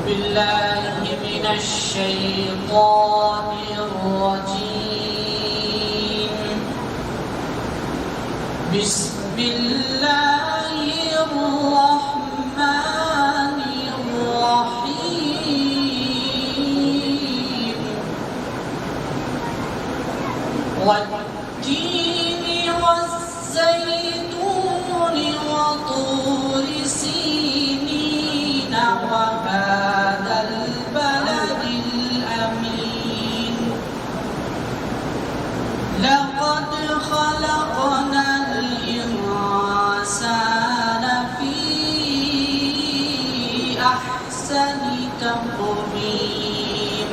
बिल्लाहि मिनश्शैतानिर रजीम। बिस्मिल्लाहिर रहमानिर रहीम। वत्तीनि वज़्ज़ैतूनि वतूरि सीनीन वहादल बलदिल अमीन। लक़द ख़लक़नल इंसान फ़ी अहसनि तक़वीम।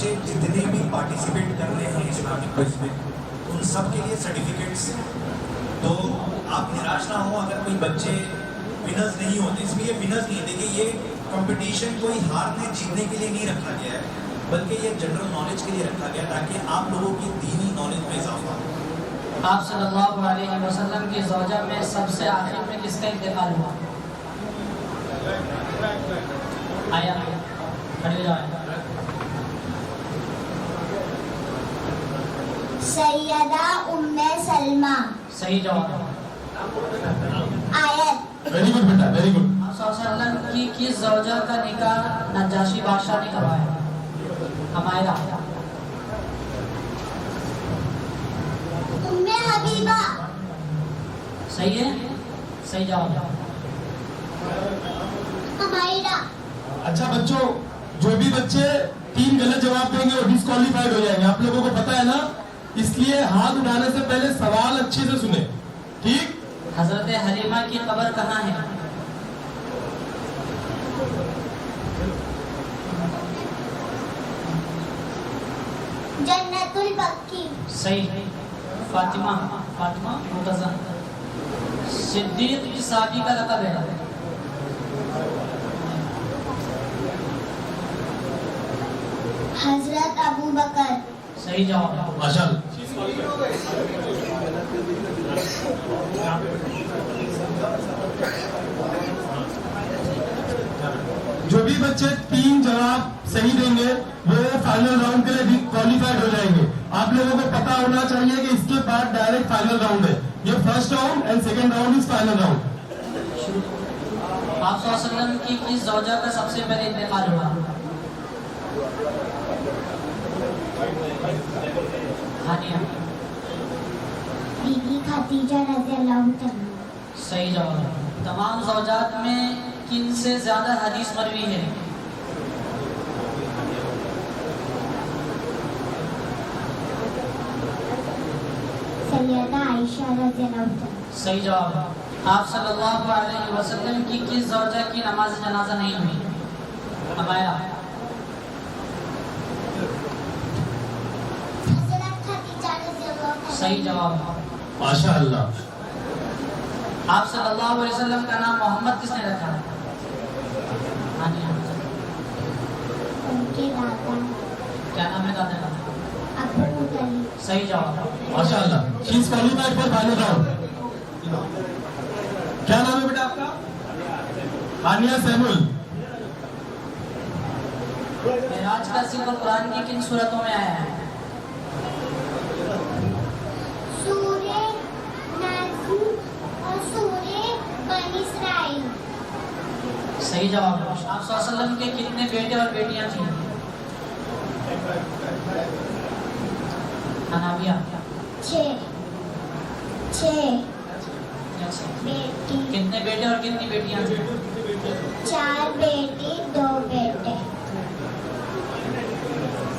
जितने भी पार्टिसिपेट कर रहे हैं इस्लामिक क्विज में उन सब के लिए सर्टिफिकेट्स। तो आप निराश ना हो अगर कोई बच्चे विनर्स नहीं होते, इसलिए विनर्स नहीं। देखिए ये कंपटीशन कोई हारने जीतने के लिए नहीं रखा गया है, बल्कि ये जनरल नॉलेज के लिए रखा गया ताकि आप लोगों की दीनी नॉलेज में इजाफा हो। आप सल्लल्लाहु अलैहि वसल्लम की ज़ौजा में सबसे आखिर में किसका इंतकाल हुआ? आया खड़े हो जाओ। सैयदा उम्मे सलमा। सही जवाब। आयत। वेरी गुड बेटा, वेरी गुड। आप सल्लल्लाहु अलैहि की किस ज़ौजा का निकाह नजाशी बादशाह ने करवाया? हमायरा। उम्मे हबीबा। सही है, सही जवाब। हमायरा। अच्छा बच्चों, जो भी बच्चे 3 गलत जवाब देंगे वो डिस्क्वालीफाइड हो जाएंगे। आप लोगों को पता है ना, इसलिए हाथ उठाने से पहले सवाल अच्छे से सुने, ठीक? हजरत हलीमा की कब्र कहाँ है? जन्नतुल बक्की। सही। फातिमा मुर्तज़ा। सिद्दीक की साहबी का लक़ब है? हजरत अबू बकर। सही जवाब। माशाअल्लाह। जो भी बच्चे 3 जवाब सही देंगे वो फाइनल राउंड के लिए क्वालिफाइड हो जाएंगे। आप लोगों को पता होना चाहिए कि इसके बाद डायरेक्ट फाइनल राउंड है। ये first round and second round is final round. आप सल्लल्लाहु अलैहि वसल्लम की किस ज़ौजा का सबसे पहले इंतकाल हुआ? हानिया। बीबी खदीजा रज़ियल्लाहु तआला। सही जवाब। तमाम ज़ौजात में किन से ज्यादा हदीस मरवी है? सैयदा आयशा रज़ियल्लाहु तआला। सही जवाब। आप सल्लल्लाहु अलैहि वसल्लम की किस ज़ौजा की नमाज जनाजा नहीं हुई? हमारा। हज़रत खदीजा रज़ियल्लाहु तआला। सही जवाब। माशाअल्लाह। आप सल्लल्लाहु अलैहि वसल्लम का नाम मोहम्मद किसने रखा? उनके दादा। क्या नाम है दादा का? अबू तलीब। सही जवाब। माशाअल्लाह। She is qualified for final round. क्या नाम है बेटा आपका? हानिया सैमुल। मेराज का जिक्र कुरान की किन सूरतों में आया है? सूरे नज़्म और सूरे बनी इसराइल। सही सही जवाब। आप सल्लल्लाहु अलैहि वसल्लम के कितने बेटे और बेटियां थी? अनाबिया। 6 बेटी। कितने बेटे और कितनी बेटियां थी? 4 बेटी 2 बेटे।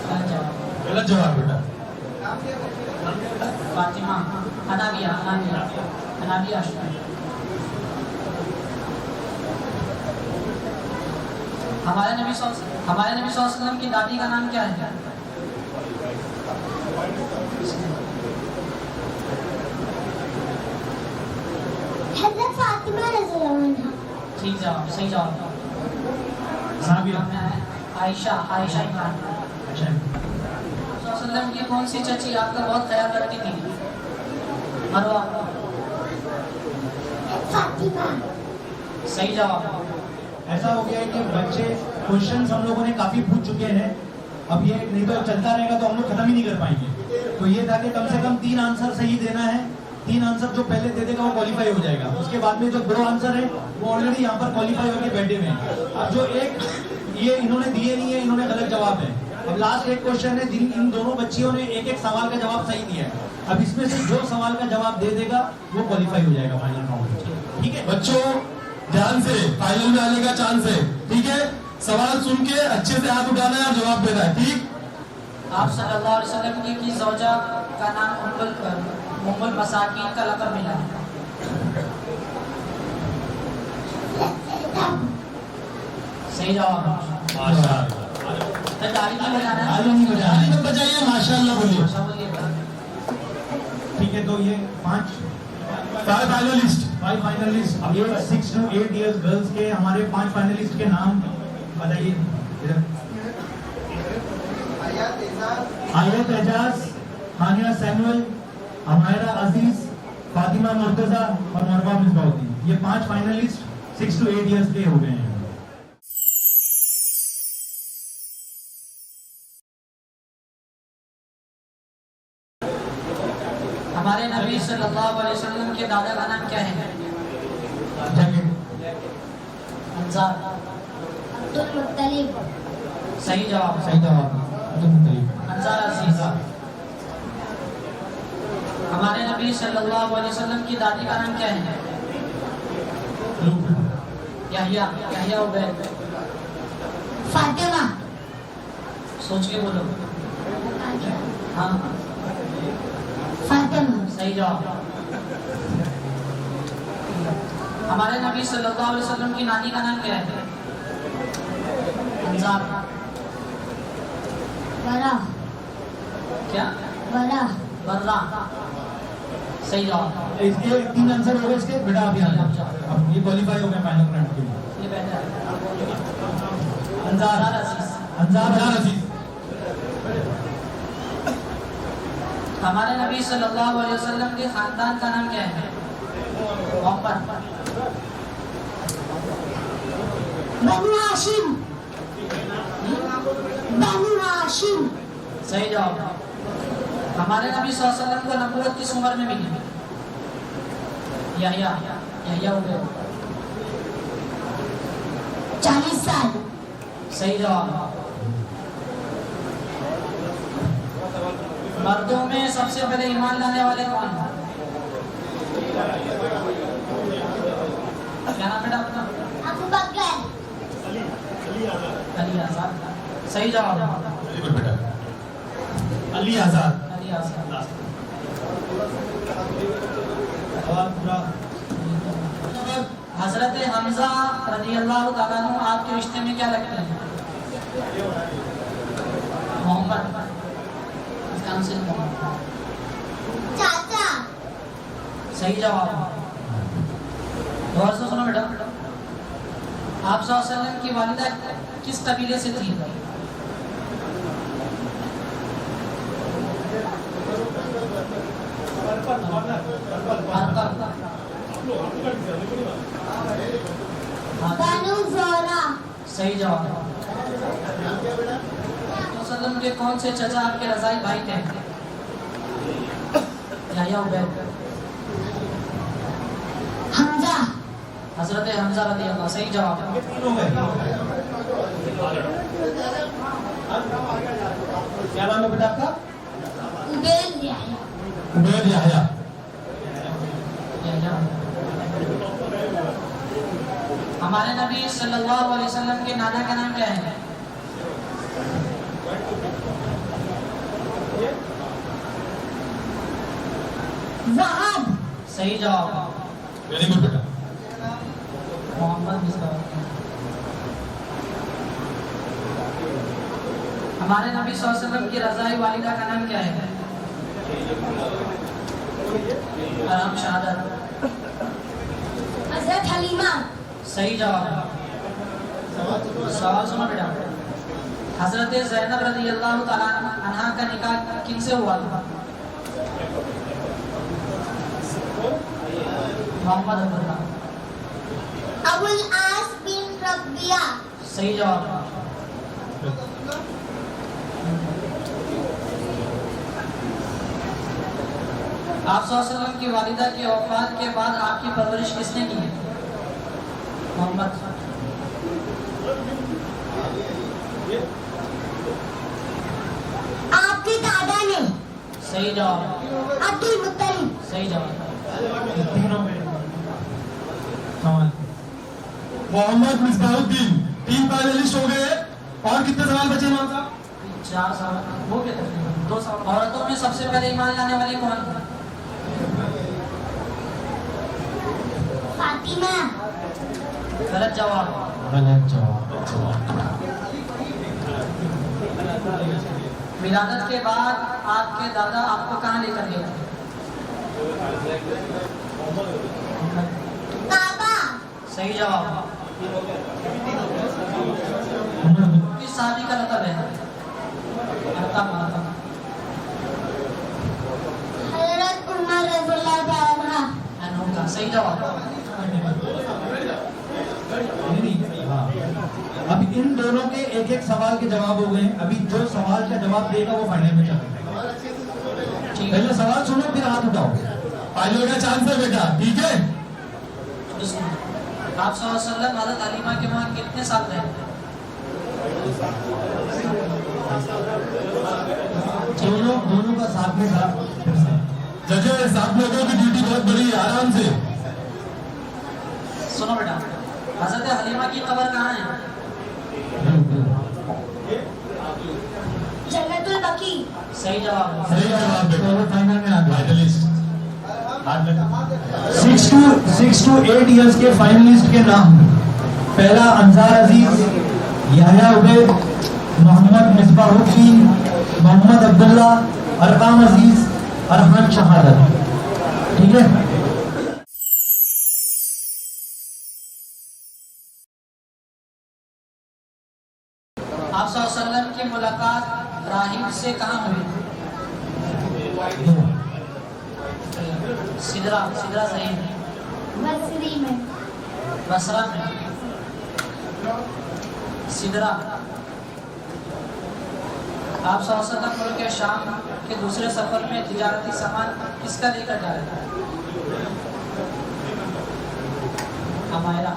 गलत जवाब। गलत जवाब बेटा। फातिमा। अनाबिया। हमारे नबी सल्लल्लाहु अलैहि वसल्लम की दादी का नाम क्या है? हज़रत फातिमा रज़ियल्लाहु अन्हा। ठीक जवाब, सही जवाब। आयशा इमरान। वसल्लम की कौन सी चची आपका बहुत ख्याल रखती थी? मरवा। फातिमा। सही जवाब। ऐसा हो गया है कि बच्चे क्वेश्चंस हम लोगों ने काफी पूछ चुके हैं। अब ये नहीं तो चलता रहेगा तो हम लोग खत्म ही नहीं कर पाएंगे। तो ये था कि कम से कम 3 आंसर सही देना है। 3 आंसर जो पहले दे देगा वो क्वालिफाई हो जाएगा। उसके बाद में जो 2 आंसर है वो ऑलरेडी यहाँ पर क्वालिफाई होकर बैठे हुए हैं। अब जो एक ये इन्होंने दिए नहीं है, इन्होंने गलत जवाब है। अब लास्ट एक क्वेश्चन है, इन दोनों बच्चियों ने एक सवाल का जवाब सही दिया है। अब इसमें से जो सवाल का जवाब दे देगा वो क्वालिफाई हो जाएगा फाइनल राउंड में। ठीक है बच्चों, ध्यान से, फाइनल में आने का चांस है। ठीक है, सवाल सुन के अच्छे से हाथ उठाना है और जवाब देना है। ठीक। आप सल्लल्लाहु अलैहि वसल्लम की ज़ौजा का नाम उम्मुल मसाकीन का लक़ब मिला है? सही जवाब। ताली नहीं बजाना है। ताली मत बजाइए, माशाअल्लाह बोलिए। ठीक है, तो ये 5 फाइनलिस्ट। अब ये 6 to 8 years गर्ल्स के हमारे 5 फाइनलिस्ट के नाम बताइए। आयत एजाज, हानिया सैमुअल, हमायरा अजीज, फातिमा मुर्तजा और मरवा मिसबाउद्दीन। ये 5 फाइनलिस्ट 6 to 8 years के हो गए हैं। हमारे नबी सल्लल्लाहु अलैहि वसल्लम के दादा का नाम क्या है? अंसार। अब्दुल मुत्तलिब। सही जवाब। अंसार अजीज। हमारे नबी सल्लल्लाहु अलैहि वसल्लम की दादी का नाम क्या है? यहया उबैद। फातिमा। सोच के बोलो। हाँ, फातिमा। सही जवाब। हमारे नबी सल्लल्लाहु अलैहि वसल्लम की नानी का नाम क्या है? अंसार। बरा। क्या? बरा। बर्रा। सही जवाब। इसके 3 आंसर हो गए इसके बेटा। आप यहाँ अब ये क्वालिफाई हो गए फाइनल राउंड के लिए। ये बेटा है। अंजार अजीज। अजीज। हमारे नबी सल्लल्लाहु अलैहि वसल्लम के खानदान का नाम क्या है? मोहम्मद। बनु हाशिम। बनु हाशिम। सही जवाब। हमारे नबी सल्लल्लाहु अलैहि वसल्लम को नबूवत किस उम्र में मिली? यहया हो गया। 40 साल। सही जवाब। मर्दों में सबसे पहले ईमान लाने वाले कौन हैं? क्या नाम बेटा अपना? अबू बकर। अली आजाद। सही जवाब। बेटा अली आजाद। अली आजाद। हजरत हमजा रज़ियल्लाहु ताला अन्हु आपके रिश्ते में क्या लगते हैं? मोहम्मद। इसका आंसर मोहम्मद। चाचा। सही जवाब। गौर से सुनो बेटा। आप सल्लल्लाहु अलैहि वसल्लम की वालिदा किस कबीले से थी? बनु ज़ोरा। सही जवाब। वसल्लम के कौन से चचा आपके रज़ाई भाई थे? यहया उबैद। हमजा। हजरत हमजा रज़ी अल्लाह, सही जवाब। तीन हो गए। क्या नाम है बेटा आपका? उबैद याह्या। उबैद याह्या। हमारे नबी सल्लल्लाहु अलैहि वसल्लम के नाना का नाम क्या है? वहाब। सही जवाब। वेरी गुड बेटा। मोहम्मद मिसबाह। हमारे नबी सल्लल्लाहु अलैहि वसल्लम की रज़ाई वालिदा का नाम क्या है? आराम शहादत। हजरत हलीमा। सही जवाब। सवाल सुनो बेटा। हजरत ज़ैनब रज़ी अल्लाह तआला अन्हा का निकाह किनसे हुआ था? मोहम्मद अब्दुल्लाह। अबुल आस बिन रबिया। सही जवाब। आप सल्लल्लाहु अलैहि वसल्लम की वालिदा की वफात के बाद आपकी परवरिश किसने की है? मोहम्मद। आपके दादा ने। सही जवाब। अब्दुल मुत्तलिब। सही जवाब। मोहम्मद मिसबाहुद्दीन। 3 फाइनलिस्ट हो गए और कितने सवाल बचे इमाम साहब? 4 सवाल हो गए तकरीबन। 2 सवाल। औरतों में सबसे पहले ईमान लाने वाली कौन है? फातिमा। गलत जवाब। गलत जवाब। विलादत के बाद आपके दादा आपको कहाँ लेकर गए थे? काबा। सही जवाब। किस साहबी का लक़ब है? हजरत उमर रज़ियल्लाहु ताला अन्हु का। सही जवाब। अब इन दोनों के एक एक सवाल के जवाब हो गए। अभी जो सवाल का जवाब देगा वो फाइनल में चलेगा। ठीक है। पहले सवाल सुनो फिर हाथ उठाओ। फाइनल का चांस है बेटा, ठीक है? तो सुनो। आप सल्लल्लाहु अलैहि वसल्लम हज़रत हलीमा के वहाँ कितने साल रहे? दोनों का साथ में साथ। जजेस, आप लोगों की ड्यूटी बहुत बड़ी है, आराम से। सुनो बेटा। हज़रत हलीमा की कब्र कहाँ है? जन्नतुल बकी। सही जवाब। सही जवाब बेटा। फाइनल में आ गए। फाइनलिस्ट। 6 to 8 इयर्स के फाइनलिस्ट के नाम। पहला अंसार अजीज, याह्या उबैद, मोहम्मद मिसबाहुद्दीन, मोहम्मद अब्दुल्ला, अरकाम अजीज, अरहान शहादत। ठीक है। आप सल्लल्लाहु अलैहि वसल्लम की मुलाकात राहिब से कहाँ हुई? सिदरा। सिदरा सही है। बसरी में। बसरा में। सिदरा। आप सल्लल्लाहु अलैहि वसल्लम मुल्क शाम के दूसरे सफर में तिजारती सामान किसका लेकर जा रहे थे? हमारा।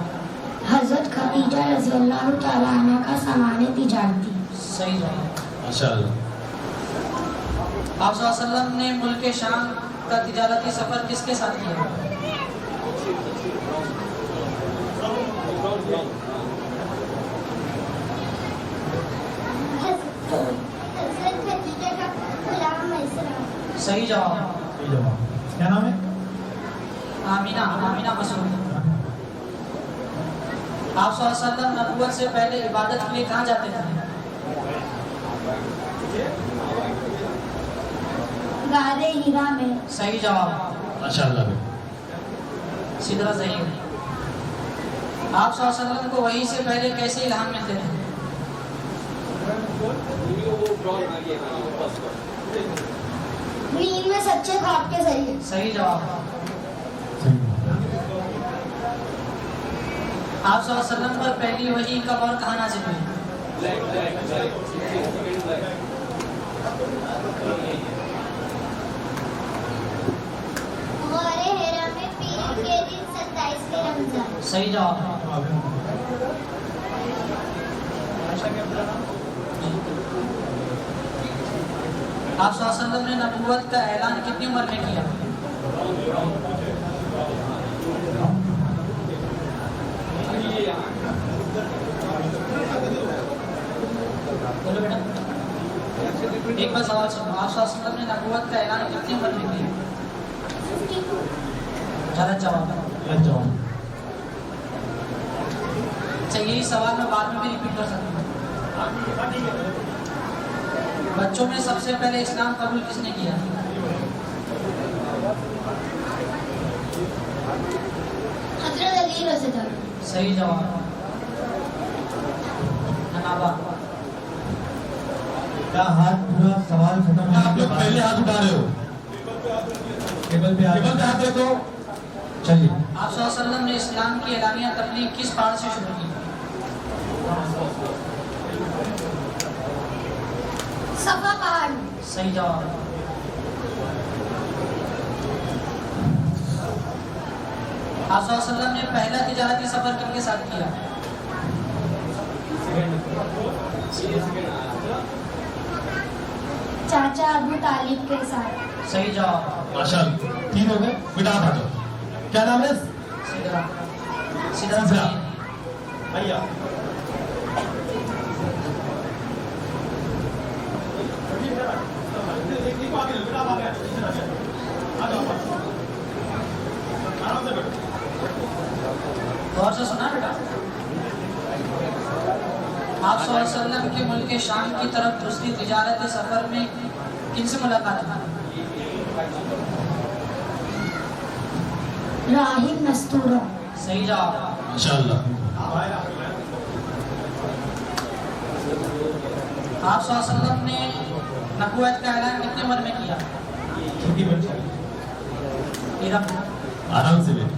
हजरत खदीजा रज़ियल्लाहु ताला अन्हा का सामान तिजारती। सही जवाब। माशाअल्लाह। आप सल्लल्लाहु अलैहि वसल्लम ने मुल्क शाम का तिजारती सफर किसके साथ किया? हजरत खदीजा का गुलाम मैसरा। सही जवाब। क्या नाम है? आमीना। आमीना मसूद। आप सल्लल्लाहु अलैहि वसल्लम नबूवत से पहले इबादत के लिए कहाँ जाते थे? गारे हीरा में। सही जवाब। माशाअल्लाह। सिदरा सही है। आप सल्लल्लाहु अलैहि वसल्लम को वही से पहले कैसे इल्हाम मिलते थे? नींद में सच्चे ख्वाब के जरिए। सही जवाब। आप सल्लल्लाहु अलैहि वसल्लम पर पहली वही कब और कहाँ नाज़िल हुई? गौरे हेरा में पीर के दिन 27 रमजान। सही जवाब। आप सल्लल्लाहु अलैहि वसल्लम ने नबूवत का ऐलान कितनी उम्र में किया? बोलो बेटा, एक बार सवाल सुनो। आप सल्लल्लाहु अलैहि वसल्लम ने नबूवत का ऐलान कितनी उम्र में किया? गलत जवाब। अच्छा, यही सवाल मैं बाद में भी रिपीट कर सकता हूँ। बच्चों में सबसे पहले इस्लाम कबूल किसने किया? हजरत अली रज़ियल्लाहु। सही जवाब। हनाबा, क्या हाथ पूरा सवाल खत्म है? आप लोग पहले हाथ उठा रहे हो, टेबल पे हाथ रखो। चलिए, आप सल्लल्लाहु अलैहि वसल्लम ने इस्लाम की एलानिया तबलीग किस पहाड़ से शुरू की? सफा पहाड़। सही जवाब। आप सल्लल्लाहु अलैहि वसल्लम ने पहला तिजारती सफर किनके साथ किया? चाचा अबू तालिब के साथ। सही जवाब। माशाल्लाह, 3 हो गए। बेटा आप आ जाओ, क्या नाम है? सीधा सीधा। भैया गौर से सुना बेटा। आप सल्लल्लाहु अलैहि वसल्लम के मुल्क शाम की तरफ दूसरी तिजारती सफर में किनसे मुलाकात हुई? राहिब मस्तूरा। सही जवाब। माशाल्लाह। आप सल्लल्लाहु अलैहि वसल्लम ने नबूवत का ऐलान कितनी उम्र में किया? छोटी बच्ची, आराम से बेटी।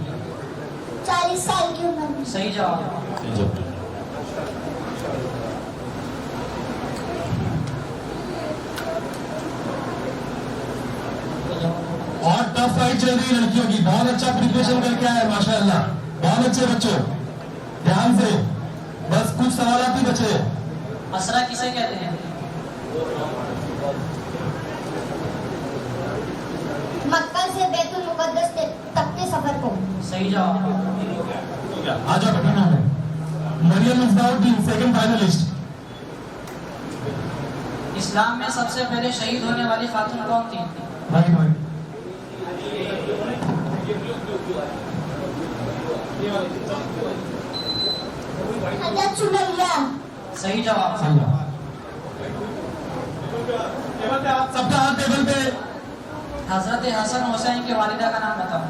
40 साल की उम्र में। सही जवाब। और टफ फाइट चल रही है लड़कियों की, बहुत अच्छा प्रिपरेशन करके आए माशाल्लाह, बहुत अच्छे बच्चों। ध्यान से, बस कुछ सवाल ही बचे। असरा किसे कहते हैं? मक्का से बैतुल मुकद्दस तक के सफर को। सही जवाब। आ जाओ बेटा, नाम है मरियम मिसबाहुद्दीन, सेकंड फाइनलिस्ट। इस्लाम में सबसे पहले शहीद होने वाली खातून कौन थी? भाई हजरत सुमैया। सही जवाब। सबका हाथ टेबल पे। हजरत हसन हुसैन की वालिदा का नाम बताओ।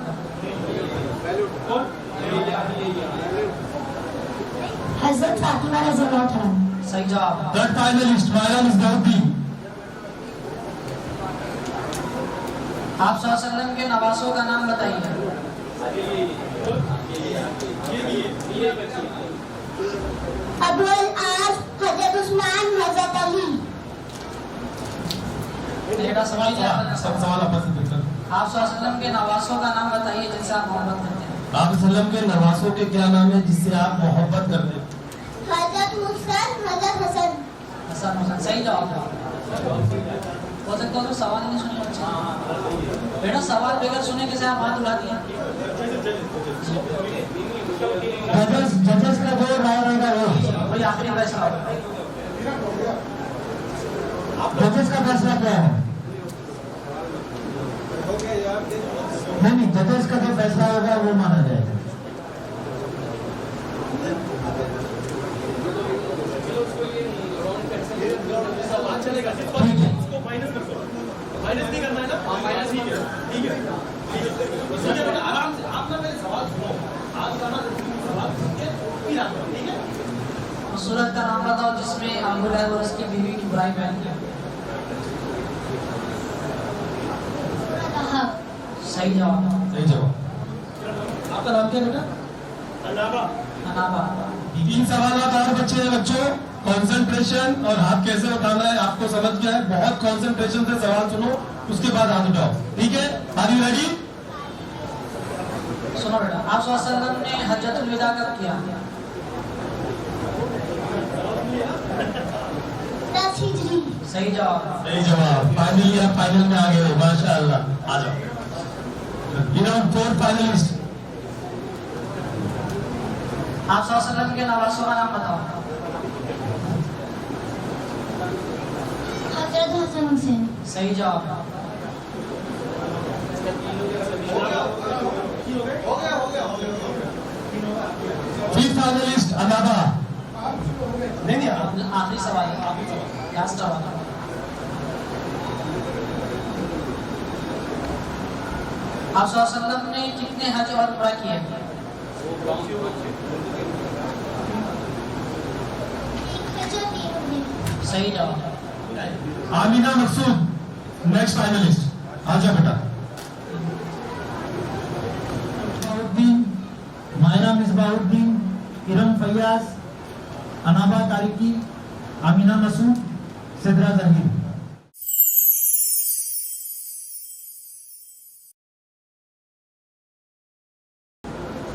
हजरत फातिमा रज़ियल्लाहु अन्हा। सही जवाब। Third finalist Myra Misbahuddin. आप सल्लल्लाहु अलैहि वसल्लम के नवासों का नाम बताइए। अबुल आस, हजरत उस्मान, हजरत अली। बेटा समझ जाए। सब सवाल आपस में पूछना। आप सल्लल्लाहु अलैहि वसल्लम के नवासों का नाम बताइए जिनसे आप मोहब्बत करते हैं। आप वसल्लम के नवासों के क्या नाम है जिससे आप मोहब्बत करते हैं? हजरत मुहसन, हजरत हसन। हसन हुसैन। सही जवाब। हो सकता है तो सवाल ही नहीं सुने बच्चे। बेटा सवाल बगैर सुने कैसे आप हाथ उठा दिया? जजेस का जो राय रहेगा वो वही आखिरी फैसला होगा। जजेस का फैसला क्या है? नहीं, जजेस का जो फैसला होगा वो माना जाएगा। ठीक है, माइनस नहीं करना है ना? माइनस ठीक है, ठीक है, ठीक है। आराम से आप ना मेरे सवाल सुनो, आप ना सवाल सुन के फिर आप ठीक है। उस सूरत का नाम बताओ जिसमें अबू लहब और उसकी बीवी की बुराई बयान की। सही जवाब। सही जवाब। आपका नाम क्या बेटा? अनाबा। 3 सवाल और बच्चे हैं बच्चों। कंसंट्रेशन और हाथ कैसे उठाना है आपको समझ गया है। बहुत कंसंट्रेशन से सवाल सुनो, उसके बाद हाथ उठाओ, ठीक है? Are you ready? सुनो बेटा, आप सल्लल्लाहु अलैहि वसल्लम ने हज्जतुल विदा कब किया? 10 हिजरी। सही जवाब। सही जवाब। फाइनली आप फाइनल में आ गए हो, माशाअल्लाह। आ जाओ। You know 4 finalists. आप सल्लल्लाहु अलैहि वसल्लम के नवासों का नाम बताओ। हजरत हसन हुसैन। सही जवाब। Fifth finalist अनाबा। नहीं आखिरी सवाल है, लास्ट सवाल। आप सल्लल्लाहु अलैहि वसल्लम ने कितने हज और उम्रा किए? 1003। सही जवाब। आमिना मकसूद नेक्स्ट फाइनलिस्ट। आजा बेटा। मायना मिसबाउद्दीन, इरम फैयाज, अनाबा तारिकी, आमिना मसूद, सिद्रा जहीर।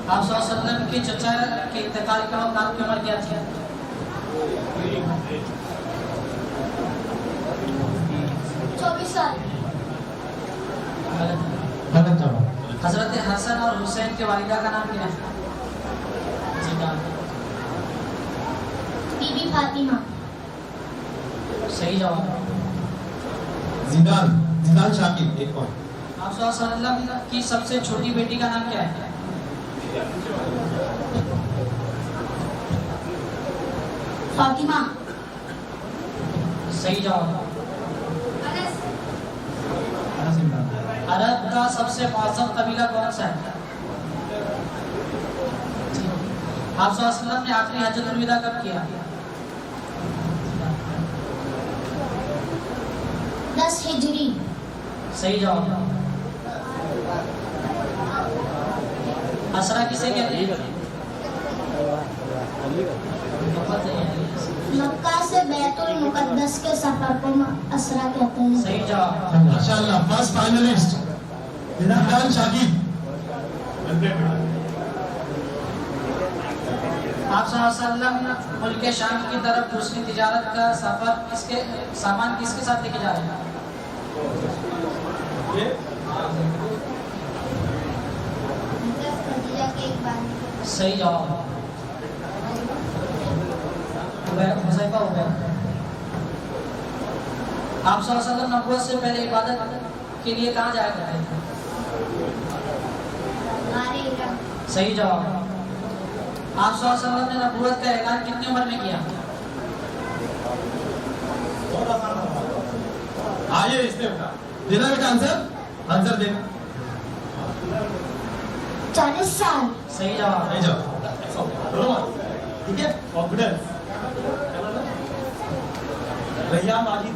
आप सल्लल्लाहु अलैहि वसल्लम के चचा के इंतकाल के वक्त आपकी उम्र क्या थी? 24 साल। गलत जवाब। हजरत हसन और हुसैन के वालिदा का नाम क्या है? बीबी फातिमा। सही जवाब। जिदान शाकिब। एक और। आप सल्लल्लाहु अलैहि वसल्लम की सबसे छोटी बेटी का नाम क्या है? फातिमा। सही जवाब। अरब का सबसे मौसम कबीला कौन सा है? आप सल्लल्लाहु अलैहि वसल्लम ने आखिरी हज्जतुल विदा कब किया? 10 हिजरी। सही जवाब। असरा किसे कहते हैं? मक्का से बैतुल मुकद्दस के सफर को असरा कहते हैं। सही जवाब। माशाअल्लाह। First finalist जिदान Shakib. आप सल्लल्लाहु अलैहि वसल्लम मुल्क शाम की तरफ दूसरी तिजारत का सफर सामान किसके साथ लेके जा रहे हैं? सही जवाब। हुज़ैफा हो गया। आप सल्लल्लाहु अलैहि वसल्लम नबूवत से पहले इबादत के लिए कहाँ जाया करते थे? सही जवाब। आप सल्लल्लाहु अलैहि वसल्लम ने नबूवत का ऐलान कितनी उम्र में किया? आइए इसमें देना बेटा आंसर देना। 40 साल। सही जवाब। नहीं जाओ। ठीक है। कॉन्फिडेंस। रैयान वाजिद।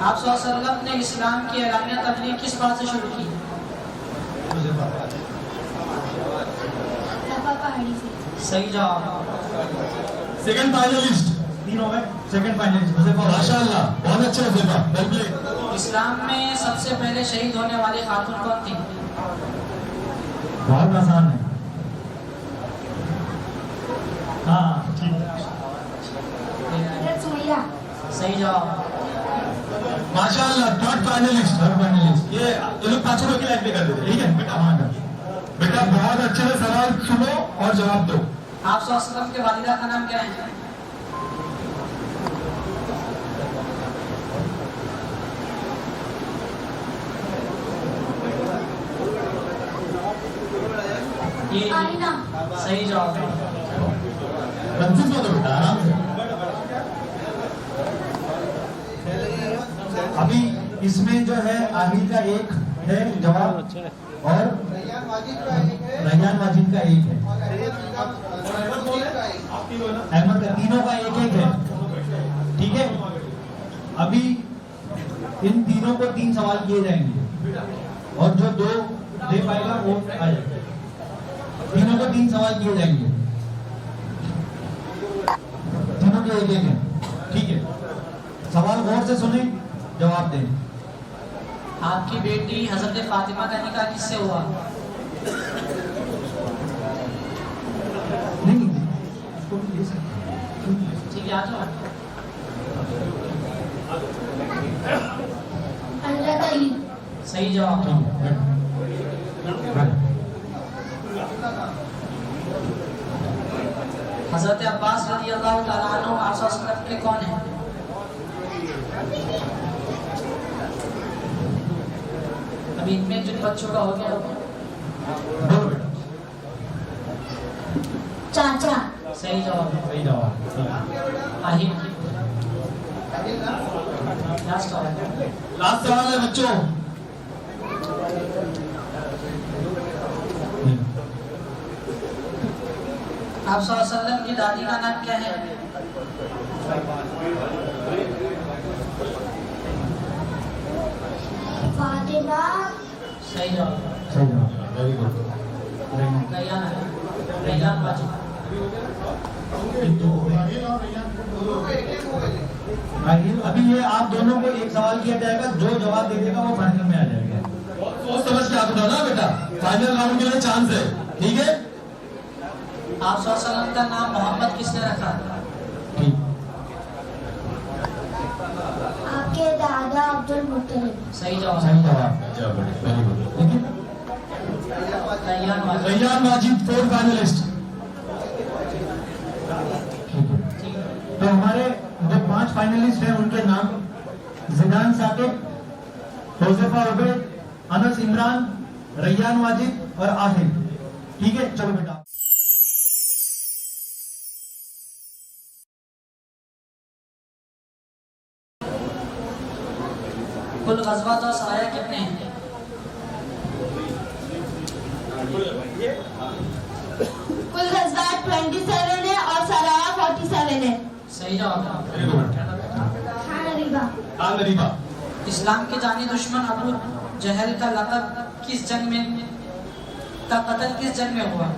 आप सल्लल्लाहु अलैहि वसल्लम ने इस्लाम की एलानिया तबलीग किस बात से शुरू की? सही जवाब। Second finalist. 3 हो गए। सेकंड फाइनलिस्ट माशाअल्लाह। बहुत अच्छे हुज़ैफा। Well play. इस्लाम में सबसे पहले शहीद होने वाली खातून कौन थी? बहुत आसान है। हाँ ठीक। सुमैया। सही जवाब। माशाअल्लाह। Third finalist. ये लोग 5 रुपए की लाइन पे कर देते। ठीक है बेटा। बेटा बहुत अच्छे से सवाल सुनो और जवाब दो। आप सल्लल्लाहु अलैहि वसल्लम के वालिदा का नाम क्या है? आमिना। सही जवाब। कंफ्यूज मत हो बेटा, आराम से। अभी इसमें जो है आमिर का एक है जवाब और रैयान वाजिद का एक है। अहमद का तीनों का एक है। ठीक है। अभी इन तीनों को 3 सवाल किए जाएंगे और जो 2 दे पाएगा वो आ जाएगा। तीनों को 3 सवाल किए जाएंगे। तीनों के एक है। ठीक है। सवाल गौर से सुने, जवाब दें। आपकी बेटी हजरत फातिमा का निकाह किससे हुआ? नहीं इसको भी ले सकते हैं। ठीक है, आ जाओ। हजरत अली। सही जवाब। हजरत अब्बास रज़ी अल्लाह तआला अन्हु आप सल्लल्लाहु अलैहि वसल्लम के कौन है? अभी इनमें जिन बच्चों का हो गया बोलो बेटा। चाचा। सही जवाब। सही जवाब। आहिर लास्ट सवाल। लास्ट सवाल है बच्चों। आप सल्लल्लाहु अलैहि वसल्लम की दादी का नाम क्या है? फातिमा। सही जवाब। सही जवाब। Very good. रैयान बाजी। अभी ये आप दोनों को एक सवाल किया जाएगा, जो जवाब दे देगा वो फाइनल में आ जाएगा। सोच समझ के आप उठाना बेटा, फाइनल राउंड के लिए चांस है, ठीक है? आप सल्लल्लाहु अलैहि वसल्लम का नाम मोहम्मद किसने रखा? ठीक। आपके दादा अब्दुल मुत्तलिब। सही जवाब। सही जवाब। Very good. लेकिन रैयान बाजी। रैयान माजिद 4 फाइनलिस्ट। ठीक है। तो हमारे जो 5 फाइनलिस्ट हैं उनके नाम जिदान साकिब, होज़ैफा उबैद, अनस इमरान, रैयान वाजिद और आहिर। ठीक है, चलो बेटा। कुल गज़वात और सराया कितने हैं? कुल गज़वात 27 है और सराया 47 है। सही जवाब। Very good. खान अरीबा। खान अरीबा। इस्लाम के जानी दुश्मन अबू जहल का लक़ब किस जंग में का कत्ल किस जंग में हुआ?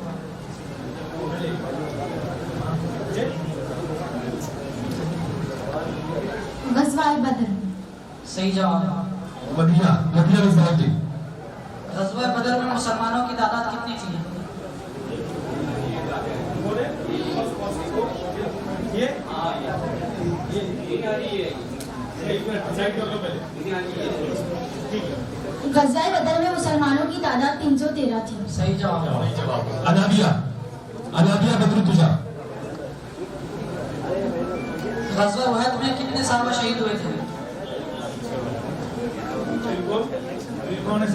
गज़वाए बदर। सही जवाब। मदीना रिसालती। ग़ज़वा बदर में मुसलमानों की तादाद कितनी थी? गज़वाए बदर में मुसलमानों की तादाद 313 थी। सही जवाब। अनाबिया बदरुद्दुजा। ग़ज़वा उहद में कितने साहबा शहीद हुए थे? कौन है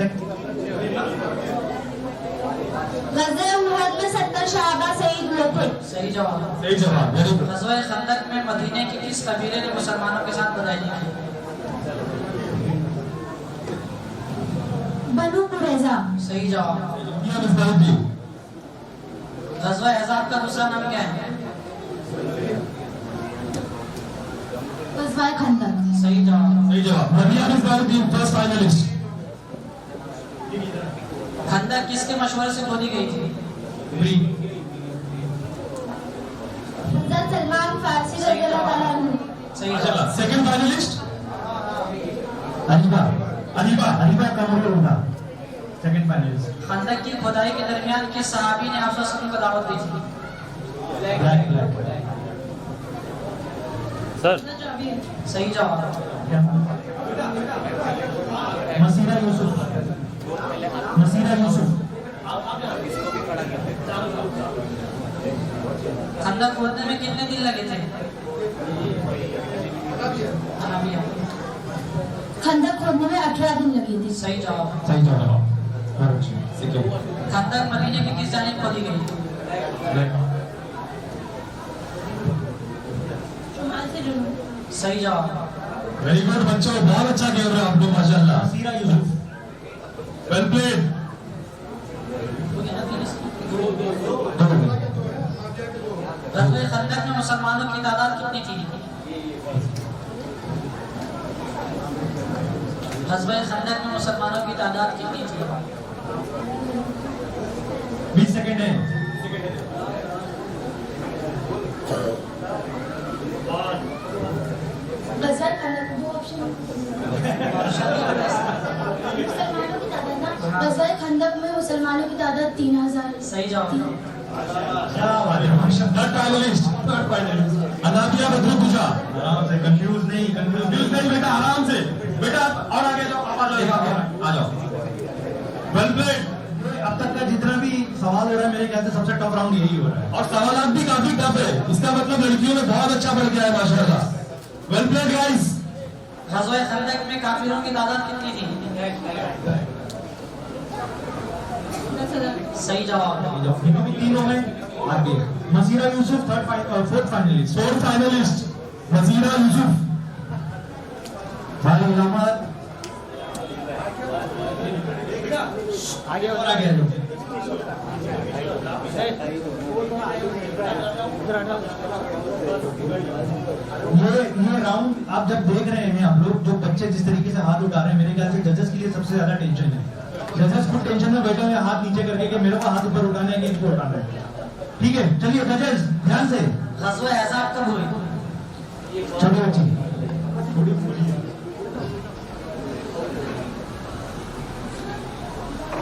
गज़वाए उहद में 70 सहाबा शहीद हुए थे। सही जवाब। सही जवाब। Very good. ग़ज़वा खंदक में मदीने के किस कबीले ने मुसलमानों के साथ बधाई की? बनु कुरैज़ा। सही जवाब। दुनिया मिसबाहुद्दीन। ग़ज़वा अहज़ाब का दूसरा नाम क्या है? गज़वाए खंदक। सही जवाब। सही जवाब। दुनिया मिसबाहुद्दीन फर्स्ट फाइनलिस्ट। खंदक किसके मशवरे से खोदी गई थी? हज़रत सलमान फारसी रज़ियल्लाहु ताला अन्हु। सही जवाब। Second finalist Areeba Qamarullah, second finalist. खंदक की खुदाई के दरमियान किस सहाबी ने आप सल्लल्लाहु अलैहि वसल्लम को दावत दी थी? सही जवाब। मसीरा यूसुफ। खंदक खोदने में कितने दिन लगे थे? अनाबिया। खंदक खोदने में 18 दिन लगे थे। सही जवाब। सही जवाब। खंदक मदीने की किस जानिब खोदी गई? सही जवाब। वेरी गुड बच्चों, बहुत अच्छा खेल रहे हो आप लोग माशाल्लाह। मसीरा यूसुफ। Well played. ग़ज़वा खंदक में मुसलमानों की तादाद कितनी थी? ग़ज़वा खंदक में मुसलमानों की तादाद कितनी थी? 20 सेकंड है। गज़वाए खंदक 2 ऑप्शन। खंदक में मुसलमानों की तादाद 3000 सही जवाब। क्या बात है, माशाल्लाह। Third finalist Anabia Badruddoza. आराम से, कंफ्यूज नहीं बेटा आराम से बेटा, और आगे जाओ, आ जाओ। Well played. अब तक का जितना भी सवाल हो रहा है मेरे ख्याल से सबसे टफ राउंड यही हो रहा है। और सवाल भी काफी टफ है, इसका मतलब लड़कियों में बहुत अच्छा बढ़ गया है माशाल्लाह। Well played guys. ग़ज़वा खंदक में काफिरों की तादाद कितनी थी? सही जवाब। इनमें भी तीनों में आगे मसीरा यूसुफ फोर्थ फाइनलिस्ट मसीरा यूसुफ। भाई इलाहाबाद आगे और आगे आ जाओ। ये राउंड आप जब देख रहे हैं, आप लोग जो बच्चे जिस तरीके से हाथ उठा रहे हैं, मेरे ख्याल से जजेस के लिए सबसे ज्यादा टेंशन है। जजेस खुद टेंशन में बैठे हुए हाथ नीचे करके कि मेरे को हाथ ऊपर उठाना है कि इनको उठाना है। ठीक है, चलिए जजेस ध्यान से। ग़ज़वा अहज़ाब कब हुई? छोटी बच्ची